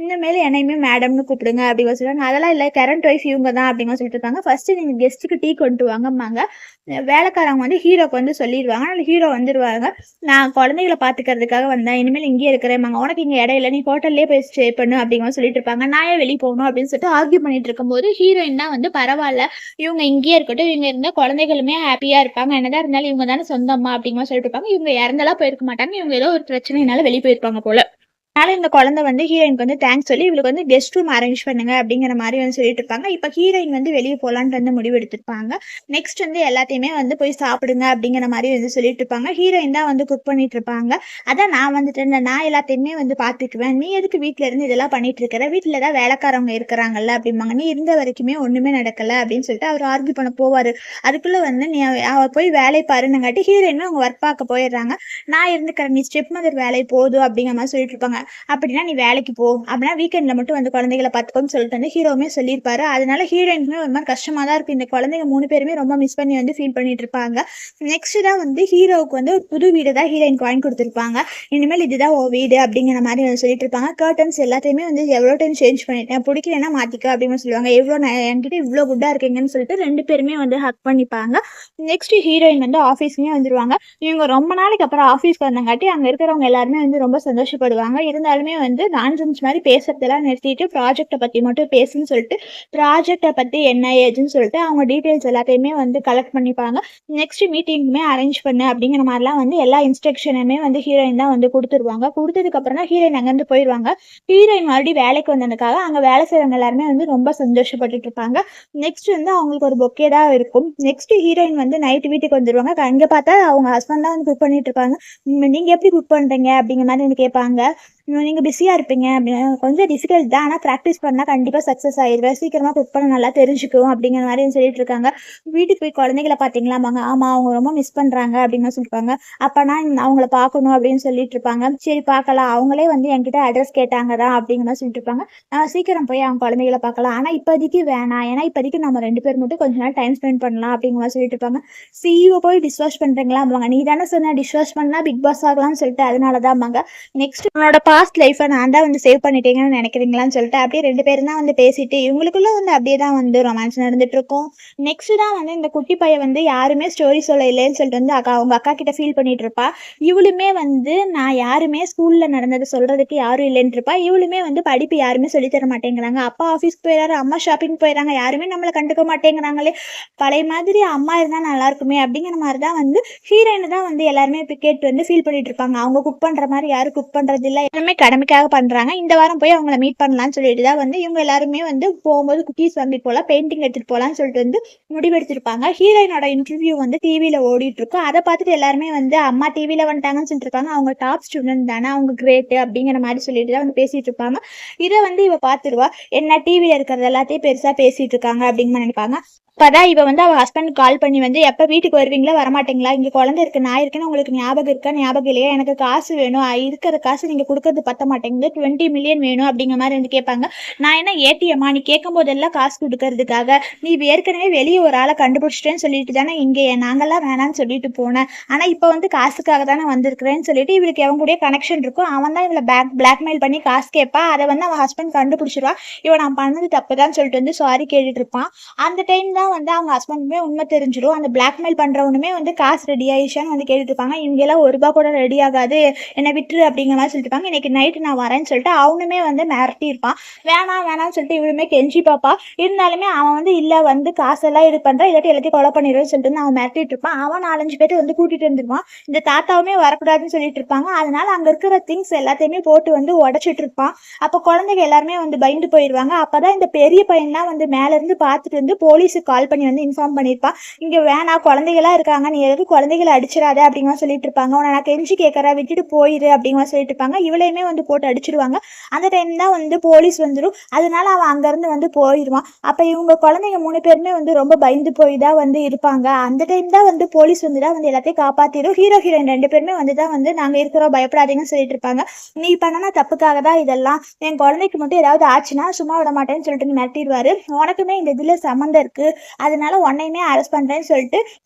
இனிமேல் என்னையுமே மேடம்னு கூப்பிடுங்க அப்படிங்கிற சொல்லுவாங்க. அதெல்லாம் இல்லை கரண்ட் ஒய்ஃப் இவங்க தான் அப்படிங்கிற சொல்லிட்டு இருப்பாங்க. ஃபர்ஸ்ட் நீங்க கெஸ்ட்டுக்கு டீ கொண்டு வாங்கம்பாங்க. வேலைக்காரங்க வந்து ஹீரோக்கு வந்து சொல்லிடுவாங்க. அதனால ஹீரோ வந்துடுவாங்க. நான் குழந்தைகளை பார்த்துக்கிறதுக்காக வந்தேன், இனிமேல் இங்கேயே இருக்கிறேன், உனக்கு இங்கே இடம் இல்லை, நீ ஹோட்டல்லே போய் ஸ்டே பண்ணு அப்படிங்கிற சொல்லிட்டு இருப்பாங்க. நான் ஏன் வெளியே போகணும் அப்படின்னு சொல்லிட்டு ஆர்கியூ பண்ணிட்டு இருக்கும்போது ஹீரோயின் தான் வந்து பரவாயில்ல இவங்க இங்கேயே இருக்கட்டும், இவங்க இருந்தால் குழந்தைகளுமே ஹாப்பியா இருப்பாங்க, என்னதான் இருந்தாலும் இவங்க தானே சொந்தம்மா அப்படிங்கிற சொல்லிட்டு இருப்பாங்க. இவங்க இறந்தெல்லாம் போயிருக்க மாட்டாங்க, இவங்க ஏதோ ஒரு பிரச்சனைனால வெளியே போயிருப்பாங்க போல. அதனால இந்த குழந்தை வந்து ஹீரோயினுக்கு வந்து தேங்க்ஸ் சொல்லி இவளுக்கு வந்து கெஸ்ட் ரூம் அரேஞ்ச் பண்ணுங்க அப்படிங்கிற மாதிரி வந்து சொல்லிட்டு இருப்பாங்க. இப்ப ஹீரோயின் வந்து வெளியே போலான்ட்டு வந்து முடிவு எடுத்திருப்பாங்க. நெக்ஸ்ட் வந்து எல்லாத்தையுமே வந்து போய் சாப்பிடுங்க அப்படிங்கிற மாதிரி வந்து சொல்லிட்டு இருப்பாங்க. ஹீரோயின் தான் வந்து குக் பண்ணிட்டு இருப்பாங்க. அதான் நான் வந்துட்டேன், நான் எல்லாத்தையுமே வந்து பாத்துக்குவேன், நீ எதுக்கு வீட்டுல இருந்து இதெல்லாம் பண்ணிட்டு இருக்கிற, வீட்டுல தான் வேலைக்காரவங்க இருக்கிறாங்கல்ல அப்படிம்பாங்க. நீ இருந்த வரைக்குமே ஒண்ணுமே நடக்கல அப்படின்னு சொல்லிட்டு அவர் ஆர்கியூ பண்ண போவாரு. அதுக்குள்ள வந்து நீ அவ போய் வேலை பாருன்னங்காட்டி ஹீரோயினும் அவங்க ஒர்க் பார்க்க போயிடுறாங்க. நான் இருந்துக்கிறேன், நீ ஸ்டெப் மதர் வேலை போதும் அப்படிங்கிற மாதிரி சொல்லிட்டு இருப்பாங்க. அப்படின்னா நீ வேலைக்கு போ, அப்படின்னா வீக்கெண்ட்ல மட்டும் வந்து குழந்தைகளை பார்த்துக்கோன்னு சொல்லிட்டு வந்து ஹீரோவுமே சொல்லியிருப்பாரு. அதனால ஹீரோயினுக்குமே ஒரு மாதிரி கஷ்டமா தான் இருக்கும். இந்த குழந்தைங்க 3 பேருமே ரொம்ப மிஸ் பண்ணி வந்து ஃபீல் பண்ணிட்டு இருப்பாங்க. நெக்ஸ்ட் தான் வந்து ஹீரோவுக்கு வந்து ஒரு புது வீடு தான் ஹீரோயினுக்கு வாங்கி கொடுத்துருப்பாங்க. இனிமேல் இதுதான் உன் வீடு அப்படிங்கிற மாதிரி வந்து சொல்லிட்டு இருப்பாங்க. கர்டன்ஸ் எல்லாத்தையுமே வந்து எவ்வளோ டைம் சேஞ்ச் பண்ணிட்டேன், பிடிக்கலன்னா மாத்திக்க அப்படின்னு சொல்லுவாங்க. என்கிட்ட இவ்வளோ குட்டா இருக்கீங்கன்னு சொல்லிட்டு 2 பேருமே வந்து ஹக் பண்ணிப்பாங்க. நெக்ஸ்ட் ஹீரோயின் வந்து ஆஃபீஸ்க்குமே வந்துருவாங்க. இவங்க ரொம்ப நாளைக்கு அப்புறம் ஆஃபீஸ்க்கு வந்தங்காட்டி அங்கே இருக்கிறவங்க எல்லாருமே வந்து ரொம்ப சந்தோஷப்படுவாங்க. இருந்தாலுமே வந்து நான்சென்ஸ் மாதிரி பேசுறதெல்லாம் நிறுத்திட்டு ப்ராஜெக்டை பற்றி மட்டும் பேசுன்னு சொல்லிட்டு ப்ராஜெக்டை பற்றி என்ன ஏதுன்னு சொல்லிட்டு அவங்க டீட்டெயில்ஸ் எல்லாத்தையுமே வந்து கலெக்ட் பண்ணிப்பாங்க. நெக்ஸ்ட் மீட்டிங்குமே அரேஞ்ச் பண்ணு அப்படிங்கிற மாதிரிலாம் வந்து எல்லா இன்ஸ்ட்ரக்ஷனுமே வந்து ஹீரோயின் தான் வந்து கொடுத்துருவாங்க. கொடுத்ததுக்கப்புறம் தான் ஹீரோயின் அங்கேருந்து போயிடுவாங்க. ஹீரோயின் மறுபடியும் வேலைக்கு வந்ததுக்காக அங்கே வேலை செய்கிறவங்க எல்லாருமே வந்து ரொம்ப சந்தோஷப்பட்டுட்டு இருப்பாங்க. நெக்ஸ்ட் வந்து அவங்களுக்கு ஒரு பொக்கே தான் இருக்கும். நெக்ஸ்ட் ஹீரோயின் வந்து நைட்டு வீட்டுக்கு வந்துடுவாங்க. அங்கே பார்த்தா அவங்க ஹஸ்பண்ட் தான் வந்து குக் பண்ணிட்டு இருப்பாங்க. நீங்கள் எப்படி குக் பண்ணுறீங்க அப்படிங்கிற மாதிரி வந்து கேட்பாங்க. நீங்கள் பிஸியாக இருப்பீங்க அப்படின்னு, கொஞ்சம் டிஃபிகல்ட் தான், ஆனால் ப்ராக்டிஸ் பண்ணால் கண்டிப்பாக சக்ஸஸ் ஆயிடுவேன், சீக்கிரமாக குக் பண்ண நல்லா தெரிஞ்சுக்கும் அப்படிங்கிற மாதிரி சொல்லிட்டு இருக்காங்க. வீட்டுக்கு போய் குழந்தைகளை பார்த்தீங்களாமாங்க, ஆமாம் அவங்க ரொம்ப மிஸ் பண்ணுறாங்க அப்படின்னு சொல்லியிருப்பாங்க. அப்போ நான் அவங்கள பார்க்கணும் அப்படின்னு சொல்லிட்டு இருப்பாங்க. சரி பார்க்கலாம், அவங்களே வந்து என்கிட்ட அட்ரஸ் கேட்டாங்க தான் அப்படிங்கிற மாதிரி சொல்லிட்டு இருப்பாங்க. சீக்கிரம் போய் அவங்க குழந்தைகளை பார்க்கலாம், ஆனால் இப்போதைக்கு வேணாம், ஏன்னா இப்போதைக்கு நம்ம 2 பேர் மட்டும் கொஞ்ச நாள் டைம் ஸ்பெண்ட் பண்ணலாம் அப்படிங்கிற மாதிரி சொல்லிட்டு இருப்பாங்க. சிஇஓ போய் டிஸ்வாஷ் பண்ணுறீங்களா அவங்க, நீ தானே சொன்ன டிஸ்வாஷ் பண்ணால் பிக் பாஸ் ஆகலாம்னு சொல்லிட்டு, அதனால தான் அவங்க நெக்ஸ்ட் உன்னோட பாஸ்ட் லைஃப்பை நான் தான் வந்து சேவ் பண்ணிட்டீங்கன்னு நினைக்கிறீங்களான்னு சொல்லிட்டு அப்படியே 2 பேரும் தான் வந்து பேசிட்டு இவங்களுக்குள்ள வந்து அப்படியே தான் வந்து ரொமான்ஸ் நடந்துட்டு இருக்கும். நெக்ஸ்ட் தான் வந்து இந்த குட்டி பையன் வந்து யாருமே ஸ்டோரி சொல்ல இல்லைன்னு சொல்லிட்டு வந்து அவங்க அக்கா கிட்ட ஃபீல் பண்ணிட்டு இருப்பா. இவளுமே வந்து நான் யாருமே ஸ்கூல்ல நடந்தது சொல்றதுக்கு யாரும் இல்லைன்னு இருப்பா. இவளுமே வந்து படிப்பு யாருமே சொல்லி தர மாட்டேங்கிறாங்க, அப்பா ஆஃபீஸ்க்கு போயிடறாரு, அம்மா ஷாப்பிங் போயிடறாங்க, யாருமே நம்மளை கண்டுக்க மாட்டேங்கிறாங்களே, பழைய மாதிரி அம்மா இருந்தால் நல்லா இருக்குமே அப்படிங்கிற மாதிரி தான் வந்து ஹீரோயினை தான் வந்து எல்லாருமே இப்போ கேட்டு வந்து ஃபீல் பண்ணிட்டு இருப்பாங்க. அவங்க குக் பண்ற மாதிரி யாரும் குக் பண்றது இல்லை, எல்லாருமே கடமைக்காக பண்றாங்க. இந்த வாரம் போய் அவங்கள மீட் பண்ணலாம்னு சொல்லிட்டு தான் வந்து இவங்க எல்லாருமே வந்து போகும்போது குக்கீஸ் வாங்கிட்டு போகலாம், பெயிண்டிங் எடுத்துட்டு போகலான்னு சொல்லிட்டு வந்து முடிவெடுத்திருப்பாங்க. ஹீரோயினோட இன்டர்வியூ வந்து டிவியில ஓடிட்டு இருக்கும். அதை பார்த்துட்டு எல்லாருமே வந்து அம்மா டிவியில வந்துட்டாங்கன்னு சொல்லிட்டு இருப்பாங்க. அவங்க டாப் ஸ்டூடெண்ட் தானே, அவங்க கிரேட்டு அப்படிங்கிற மாதிரி சொல்லிட்டு தான் வந்து பேசிட்டு இருப்பாங்க. இதை வந்து இவ பார்த்துருவா, என்ன டிவியில இருக்கிறது எல்லாத்தையும் பெருசா பேசிட்டு இருக்காங்க அப்படின்னு நினைப்பாங்க. அப்பதான் இவ வந்து அவ ஹஸ்பண்ட் கால் பண்ணி வந்து எப்போ வீட்டுக்கு வருவீங்களா வரமாட்டீங்களா, இங்கே குழந்தை இருக்கு நான் இருக்கேன்னு உங்களுக்கு ஞாபகம் இருக்கா, ஞாபகம் இல்லையா, எனக்கு காசு வேணும், இருக்கிற காசு நீங்கள் கொடுக்கறது பத்த மாட்டேங்குது, 20 மில்லியன் வேணும் அப்படிங்கிற மாதிரி வந்து கேட்பாங்க. நான் என்ன ஏடிஎம்மா, நீ கேட்கும் போதெல்லாம் காசு கொடுக்கறதுக்காக, நீ ஏற்கனவே வெளியே ஒரு ஆளை கண்டுபிடிச்சிட்டேன்னு சொல்லிட்டு தானே இங்கே நாங்கெல்லாம் வேணான்னு சொல்லிட்டு போனேன், ஆனால் இப்போ வந்து காசுக்காக தானே வந்திருக்கிறேன்னு சொல்லிட்டு இவளுக்கு அவங்க கூட கனெக்ஷன் இருக்கும். அவன் தான் இவளை பிளாக்மெயில் பண்ணி காசு கேட்பா. அதை வந்து அவன் ஹஸ்பண்ட் கண்டுபிடிச்சிருவா. இவன் நான் பண்ணது தப்பு தான் சொல்லிட்டு வந்து சாரி கேட்டுட்டு இருப்பான். அந்த டைம் தான் வந்து அவங்க ஹஸ்பண்டுமே உண்மை தெரிஞ்சிடும். அந்த பிளாக்மெயில் பண்றவனுமே வந்து காசு ரெடி ஆயிடுச்சான்னு வந்து கேட்டுட்டு இருப்பாங்க. இங்கெல்லாம் ₹1 கூட ரெடி ஆகாது, என்னை விட்டுரு அப்படிங்கிற மாதிரி சொல்லிட்டு இருப்பாங்க. இன்னைக்கு நைட்டு நான் வரேன்னு சொல்லிட்டு அவனுமே வந்து மிரட்டி இருப்பான். வேணாம் வேணாம்னு சொல்லிட்டு இவளுமே கெஞ்சி பாப்பா. இருந்தாலுமே அவன் வந்து இல்லை வந்து காசெல்லாம் இது பண்றான், இல்லாட்டி எல்லாத்தையும் கொலை பண்ணிடுவேன்னு சொல்லிட்டு வந்து அவன் மிரட்டிட்டு இருப்பான். அவன் 4-5 பேர் வந்து கூட்டிட்டு வந்துருவான். இந்த தாத்தாவுமே வரக்கூடாதுன்னு சொல்லிட்டு இருப்பாங்க. அதனால அங்க இருக்கிற திங்ஸ் எல்லாத்தையுமே போட்டு வந்து உடைச்சிட்டு இருப்பான். அப்போ குழந்தைங்க எல்லாருமே வந்து பயந்து போயிடுவாங்க. அப்பதான் இந்த பெரிய பையன்லாம் வந்து மேல இருந்து பார்த்துட்டு வந்து போலீஸுக்கு கால் பண்ணி வந்து இன்ஃபார்ம் பண்ணியிருப்பா. இங்கே வேணாம் குழந்தைகளாக இருக்காங்க, நீ எதுக்கு குழந்தைகளை அடிச்சிடாத அப்படிங்கிற சொல்லிட்டு இருப்பாங்க. உன்னை நான் கெஞ்சி கேட்கறேன் விட்டுட்டு போயிரு அப்படிங்கிற சொல்லிட்டு இருப்பாங்க. இவளையுமே வந்து போட்டு அடிச்சிடுவாங்க. அந்த டைம் தான் வந்து போலீஸ் வந்துடும். அதனால அவன் அங்கேருந்து வந்து போயிடுவான். அப்போ இவங்க குழந்தைங்க 3 பேருமே வந்து ரொம்ப பயந்து போய் தான் வந்து இருப்பாங்க. அந்த டைம் தான் வந்து போலீஸ் வந்து தான் வந்து எல்லாத்தையும் காப்பாற்றிடும். ஹீரோ ஹீரோயின் 2 பேருமே வந்து தான் வந்து நாங்கள் இருக்கிறோம் பயப்படாதீங்கன்னு சொல்லிட்டு இருப்பாங்க. நீ பண்ணனா தப்புக்காக தான் இதெல்லாம், என் குழந்தைக்கு மட்டும் ஏதாவது ஆச்சுன்னா சும்மா விட மாட்டேன்னு சொல்லிட்டு மிரட்டிடுவாரு. உனக்குமே இந்த இதில் சம்மந்தம் இருக்கு, அதனால உன்னையுமே அரெஸ்ட் பண்றேன்னு சொல்லிட்டு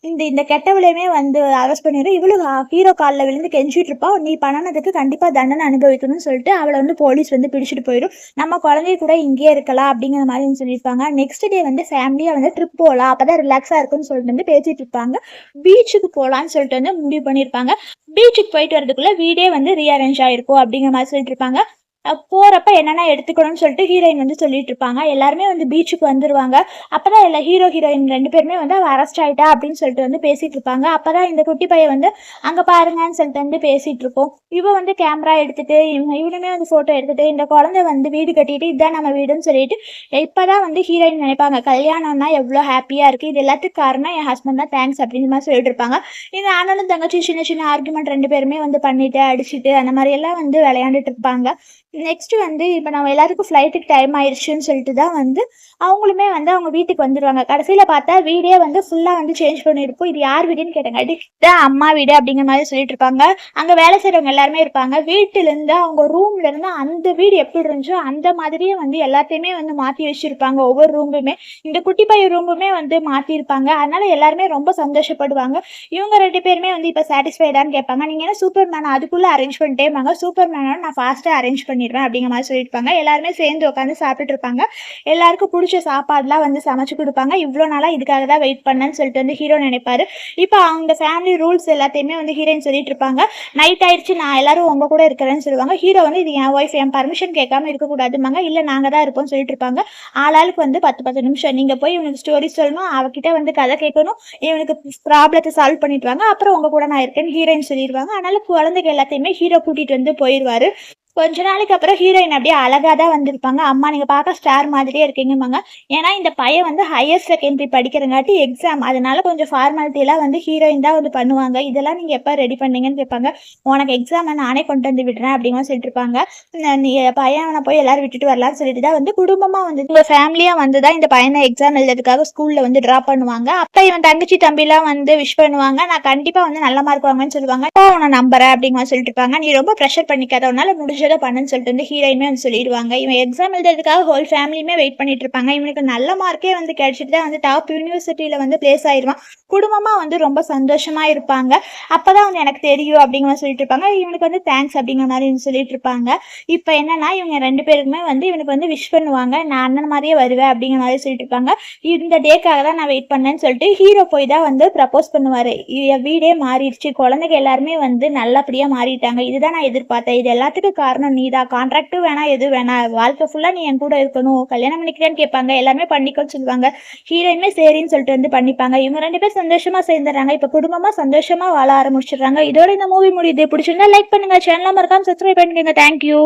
இந்த கெட்டவளையுமே வந்து அரெஸ்ட் பண்ணிடும். இவளு ஹீரோ காலில் விழுந்து கெஞ்சிட்டு இருப்பா. நீ பண்ணனதுக்கு கண்டிப்பா தண்டனை அனுபவிக்கணும்னு சொல்லிட்டு அவளை வந்து போலீஸ் வந்து பிடிச்சிட்டு போயிடும். நம்ம குழந்தைய கூட இங்கேயே இருக்கலாம் அப்படிங்கிற மாதிரி சொல்லியிருப்பாங்க. நெக்ஸ்ட் டே வந்து ஃபேமிலியா வந்து ட்ரிப் போகலாம், அப்பதான் ரிலாக்ஸா இருக்குன்னு சொல்லிட்டு வந்து பேசிட்டு இருப்பாங்க. பீச்சுக்கு போகலான்னு சொல்லிட்டு வந்து முடிவு பண்ணியிருப்பாங்க. பீச்சுக்கு போயிட்டு வரதுக்குள்ள வீடே வந்து ரீஅரேஞ்ச் ஆயிருக்கும் அப்படிங்கிற மாதிரி சொல்லிட்டு இருப்பாங்க. போறப்ப என்னென்ன எடுத்துக்கணும்னு சொல்லிட்டு ஹீரோயின் வந்து சொல்லிட்டு இருப்பாங்க. எல்லாருமே வந்து பீச்சுக்கு வந்துருவாங்க. அப்பதான் எல்லா ஹீரோயின் 2 பேருமே வந்து அவ அரெஸ்ட் ஆயிட்டா அப்படின்னு சொல்லிட்டு வந்து பேசிட்டு இருப்பாங்க. அப்பதான் இந்த குட்டி பையன் வந்து அங்க பாருங்கன்னு சொல்லிட்டு வந்து பேசிட்டு இருக்கோம். இவ வந்து கேமரா எடுத்துட்டு இவனுமே வந்து போட்டோ எடுத்துட்டு இந்த குழந்தை வந்து வீடு கட்டிட்டு இதான் நம்ம வீடுன்னு சொல்லிட்டு இப்பதான் வந்து ஹீரோயின் நினைப்பாங்க கல்யாணம்னா எவ்வளோ ஹாப்பியா இருக்கு. இது எல்லாத்துக்கும் காரணம் என் ஹஸ்பண்ட் தான், தேங்க்ஸ் அப்படின்னு மாதிரி சொல்லிட்டு இருப்பாங்க. இந்த அண்ணனும் தங்கச்சி சின்ன சின்ன ஆர்குமெண்ட் 2 பேருமே வந்து பண்ணிட்டு அடிச்சுட்டு அந்த மாதிரி எல்லாம் வந்து விளையாண்டுட்டு இருப்பாங்க. நெக்ஸ்ட் வந்து இப்போ நம்ம எல்லாத்துக்கும் ஃப்ளைட்டுக்கு டைம் ஆயிடுச்சுன்னு சொல்லிட்டு தான் வந்து அவங்களுமே வந்து அவங்க வீட்டுக்கு வந்துடுவாங்க. கடைசியில் பார்த்தா வீடே வந்து ஃபுல்லாக வந்து சேஞ்ச் பண்ணியிருப்போம். இது யார் வீடுன்னு கேட்டாங்க. இதுதான் அம்மா வீடு அப்படிங்கிற மாதிரி சொல்லிட்டு இருப்பாங்க. அங்கே வேலை செய்கிறவங்க எல்லாருமே இருப்பாங்க. வீட்டிலேருந்து அவங்க ரூம்லேருந்து அந்த வீடு எப்படி இருந்துச்சோ அந்த மாதிரியே வந்து எல்லாத்தையுமே வந்து மாற்றி வச்சுருப்பாங்க. ஒவ்வொரு ரூமுமே இந்த குட்டி பையன் ரூமுமே வந்து மாற்றிருப்பாங்க. அதனால எல்லாருமே ரொம்ப சந்தோஷப்படுவாங்க. இவங்க 2 பேருமே வந்து இப்போ சாட்டிஸ்ஃபைடான்னு கேட்பாங்க. நீங்கள் என்ன சூப்பர் மேன் அதுக்குள்ளே அரேஞ்ச் பண்ணிட்டேமாங்க. சூப்பர் மேனோட நான் ஃபாஸ்ட்டாக அரேஞ்ச் பண்ணிடுவேன் அப்படிங்கிற மாதிரி சொல்லியிருப்பாங்க. எல்லாருமே சேர்ந்து உட்காந்து சாப்பிட்டுட்டு இருப்பாங்க. எல்லாருக்கும் பிடிச்ச சாப்பாடுலாம் வந்து சமைச்சு கொடுப்பாங்க. இவ்வளோ நாளாக இதுக்காக தான் வெயிட் பண்ணேன்னு சொல்லிட்டு வந்து ஹீரோ நினைப்பாரு. இப்போ அவங்க ஃபேமிலி ரூல்ஸ் எல்லாத்தையுமே வந்து ஹீரோயின் சொல்லிட்டு இருப்பாங்க. நைட் ஆயிடுச்சு, நான் எல்லாரும் உங்க கூட இருக்கிறேன்னு சொல்லுவாங்க. ஹீரோ வந்து இது என் ஒய்ஃப், என் பர்மிஷன் கேட்காம இருக்கக்கூடாதுமாங்க. இல்லை நாங்கள் தான் இருப்போம்னு சொல்லிட்டு இருப்பாங்க. ஆளாளுக்கு வந்து 10 நிமிஷம் நீங்கள் போய் இவனுக்கு ஸ்டோரி சொல்லணும், அவகிட்ட வந்து கதை கேட்கணும், இவனுக்கு ப்ராப்ளத்தை சால்வ் பண்ணிட்டு வாங்க, அப்புறம் உங்க கூட நான் இருக்கேன்னு ஹீரோயின் சொல்லிடுவாங்க. அதனால குழந்தைங்க எல்லாத்தையுமே ஹீரோ கூட்டிட்டு வந்து போயிடுவாரு. கொஞ்ச நாளைக்கு அப்புறம் ஹீரோயின் அப்படியே அழகா தான் வந்திருப்பாங்க. அம்மா நீங்க பார்க்க ஸ்டார் மாதிரியே இருக்கீங்கம்பாங்க. ஏன்னா இந்த பையன் வந்து ஹையர் செகண்டரி படிக்கிறங்காட்டி எக்ஸாம், அதனால கொஞ்சம் ஃபார்மாலிட்டி எல்லாம் வந்து ஹீரோயின் தான் வந்து பண்ணுவாங்க. இதெல்லாம் நீங்க எப்ப ரெடி பண்ணீங்கன்னு கேட்பாங்க. உனக்கு எக்ஸாம் நானே கொண்டு வந்து விடுறேன் அப்படிங்கிற சொல்லிட்டு இருப்பாங்க. நீ பையனை போய் எல்லாரும் விட்டுட்டு வரலாம்னு சொல்லிட்டு தான் வந்து குடும்பமா வந்து உங்க ஃபேமிலியா வந்து தான் இந்த பையனை எக்ஸாம் எழுதுறதுக்காக ஸ்கூல்ல வந்து டிராப் பண்ணுவாங்க. அப்ப இவன் தங்கச்சி தம்பிலாம் வந்து விஷ் பண்ணுவாங்க. நான் கண்டிப்பா வந்து நல்ல மார்க் வாங்குவேன்னு சொல்லுவாங்க. உன்னை நம்புறேன் அப்படிங்கிற சொல்லிட்டு இருப்பாங்க. நீ ரொம்ப ப்ரெஷர் பண்ணிக்காத, உன்னால முடிஞ்ச பண்ணுன்னு சொல்லிட்டு வந்து ஹீரோயினுமே வந்து சொல்லிடுவாங்க. இவன் எக்ஸாம் எழுதுறதுக்காக ஹோல் ஃபேமிலியுமே வெயிட் பண்ணிட்டு இருப்பாங்க. இவனுக்கு நல்ல மார்க்கே வந்து கிடைச்சிட்டு தான் வந்து டாப் யூனிவர்சிட்டியில வந்து பிளேஸ் ஆயிடுவான். குடும்பமா வந்து ரொம்ப சந்தோஷமா இருப்பாங்க. அப்பதான் வந்து எனக்கு தெரியும் அப்படிங்கிற மாதிரி சொல்லிட்டு இருப்பாங்க. இவனுக்கு வந்து தேங்க்ஸ் அப்படிங்கிற மாதிரி சொல்லிட்டு இருப்பாங்க. இப்போ என்னன்னா இவங்க 2 பேருக்குமே வந்து இவனுக்கு வந்து விஷ் பண்ணுவாங்க. நான் அண்ணன் மாதிரியே வருவேன் அப்படிங்கிற மாதிரி சொல்லிட்டு இருப்பாங்க. இந்த டேக்காக தான் நான் வெயிட் பண்ணேன்னு சொல்லிட்டு ஹீரோ போய் தான் வந்து ப்ரப்போஸ் பண்ணுவாரு. வீடே மாறிடுச்சு, குழந்தைங்க எல்லாருமே வந்து நல்லபடியா மாறிட்டாங்க, இதுதான் நான் எதிர்பார்த்தேன், இது எல்லாத்துக்கும் காரணம் நீதான், கான்ட்ராக்டும் வேணாம் எது வேணாம், வாழ்க்கை ஃபுல்லா நீ என் கூட இருக்கணும், கல்யாணம் பண்ணிக்கிறேன்னு கேட்பாங்க. எல்லாமே பண்ணிக்கோன்னு சொல்லுவாங்க. ஹீரோயினுமே சரின்னு சொல்லிட்டு வந்து பண்ணிப்பாங்க. இவங்க 2 பேரும் சந்தோஷமா சேர்ந்துடுறாங்க. இப்ப குடும்பமா சந்தோஷமா வாழ ஆரம்பிச்சிடுறாங்க. இதோட இந்த மூவி முடியுது. பிடிச்சிருந்தா லைக் பண்ணுங்க, சேனலை மறக்காம சப்ஸ்கிரைப் பண்ணிக்கோங்க. தேங்க்யூ.